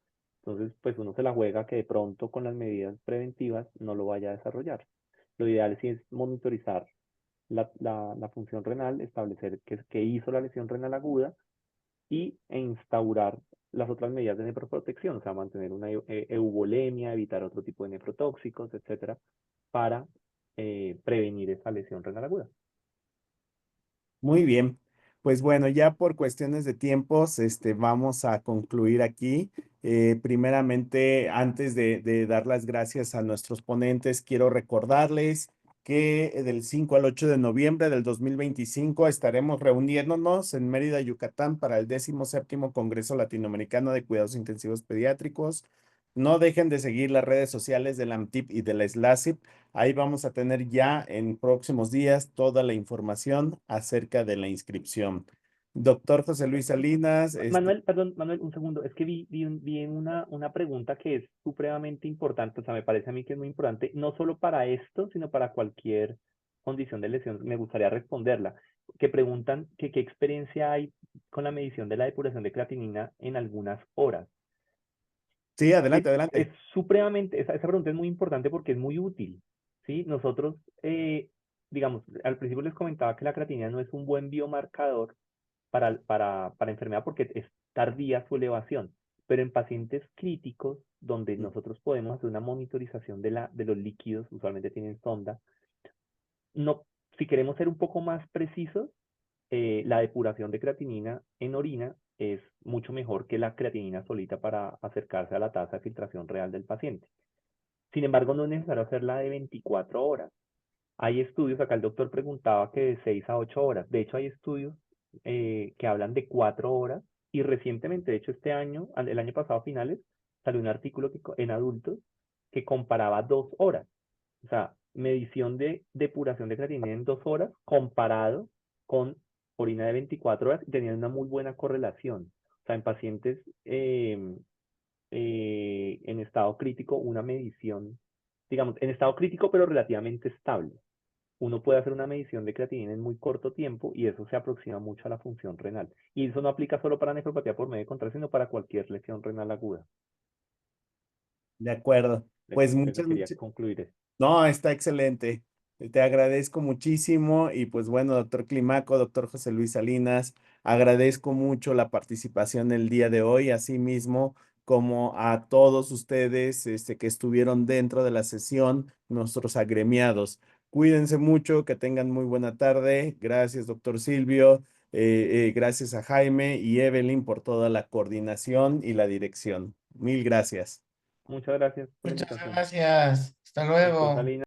Entonces, pues uno se la juega que de pronto con las medidas preventivas no lo vaya a desarrollar. Lo ideal sí es monitorizar la función renal, establecer que hizo la lesión renal aguda e instaurar las otras medidas de nefroprotección, o sea, mantener una eubolemia, evitar otro tipo de nefrotóxicos, etcétera, para prevenir esa lesión renal aguda. Muy bien. Pues bueno, ya por cuestiones de tiempos, vamos a concluir aquí. Primeramente, antes de dar las gracias a nuestros ponentes, quiero recordarles que del 5 al 8 de noviembre del 2025 estaremos reuniéndonos en Mérida, Yucatán, para el 17º Congreso Latinoamericano de Cuidados Intensivos Pediátricos. No dejen de seguir las redes sociales de la AMTIP y de la SLACIP. Ahí vamos a tener ya en próximos días toda la información acerca de la inscripción. Doctor José Luis Salinas. Manuel, perdón, Manuel, un segundo. Es que vi una pregunta que es supremamente importante. O sea, me parece a mí que es muy importante, no solo para esto, sino para cualquier condición de lesión. Me gustaría responderla. Que preguntan que qué experiencia hay con la medición de la depuración de creatinina en algunas horas. Sí, adelante, Es adelante. supremamente, esa pregunta es muy importante porque es muy útil, ¿sí? Nosotros, digamos, al principio les comentaba que la creatinina no es un buen biomarcador para enfermedad porque es tardía su elevación, pero en pacientes críticos, donde nosotros podemos hacer una monitorización de los líquidos, usualmente tienen sonda, no, si queremos ser un poco más precisos, la depuración de creatinina en orina es mucho mejor que la creatinina solita para acercarse a la tasa de filtración real del paciente. Sin embargo, no es necesario hacerla de 24 horas. Hay estudios, acá el doctor preguntaba que de 6 a 8 horas. De hecho, hay estudios que hablan de 4 horas y recientemente, de hecho, este año, el año pasado a finales, salió un artículo en adultos que comparaba 2 horas. O sea, medición de depuración de creatinina en 2 horas comparado con orina de 24 horas y tenían una muy buena correlación. O sea, en pacientes en estado crítico, una medición, digamos, en estado crítico pero relativamente estable. Uno puede hacer una medición de creatinina en muy corto tiempo y eso se aproxima mucho a la función renal. Y eso no aplica solo para nefropatía por medio de contraste, sino para cualquier lesión renal aguda. De acuerdo. Pues Eso quería muchas. concluir eso. No, está excelente. Te agradezco muchísimo y pues bueno, doctor Climaco, doctor José Luis Salinas, agradezco mucho la participación el día de hoy, así mismo como a todos ustedes que estuvieron dentro de la sesión, nuestros agremiados. Cuídense mucho, que tengan muy buena tarde. Gracias, doctor Silvio. Gracias a Jaime y Evelyn por toda la coordinación y la dirección. Mil gracias. Muchas gracias por la Muchas invitación. gracias. Hasta Doctor luego. Salinas.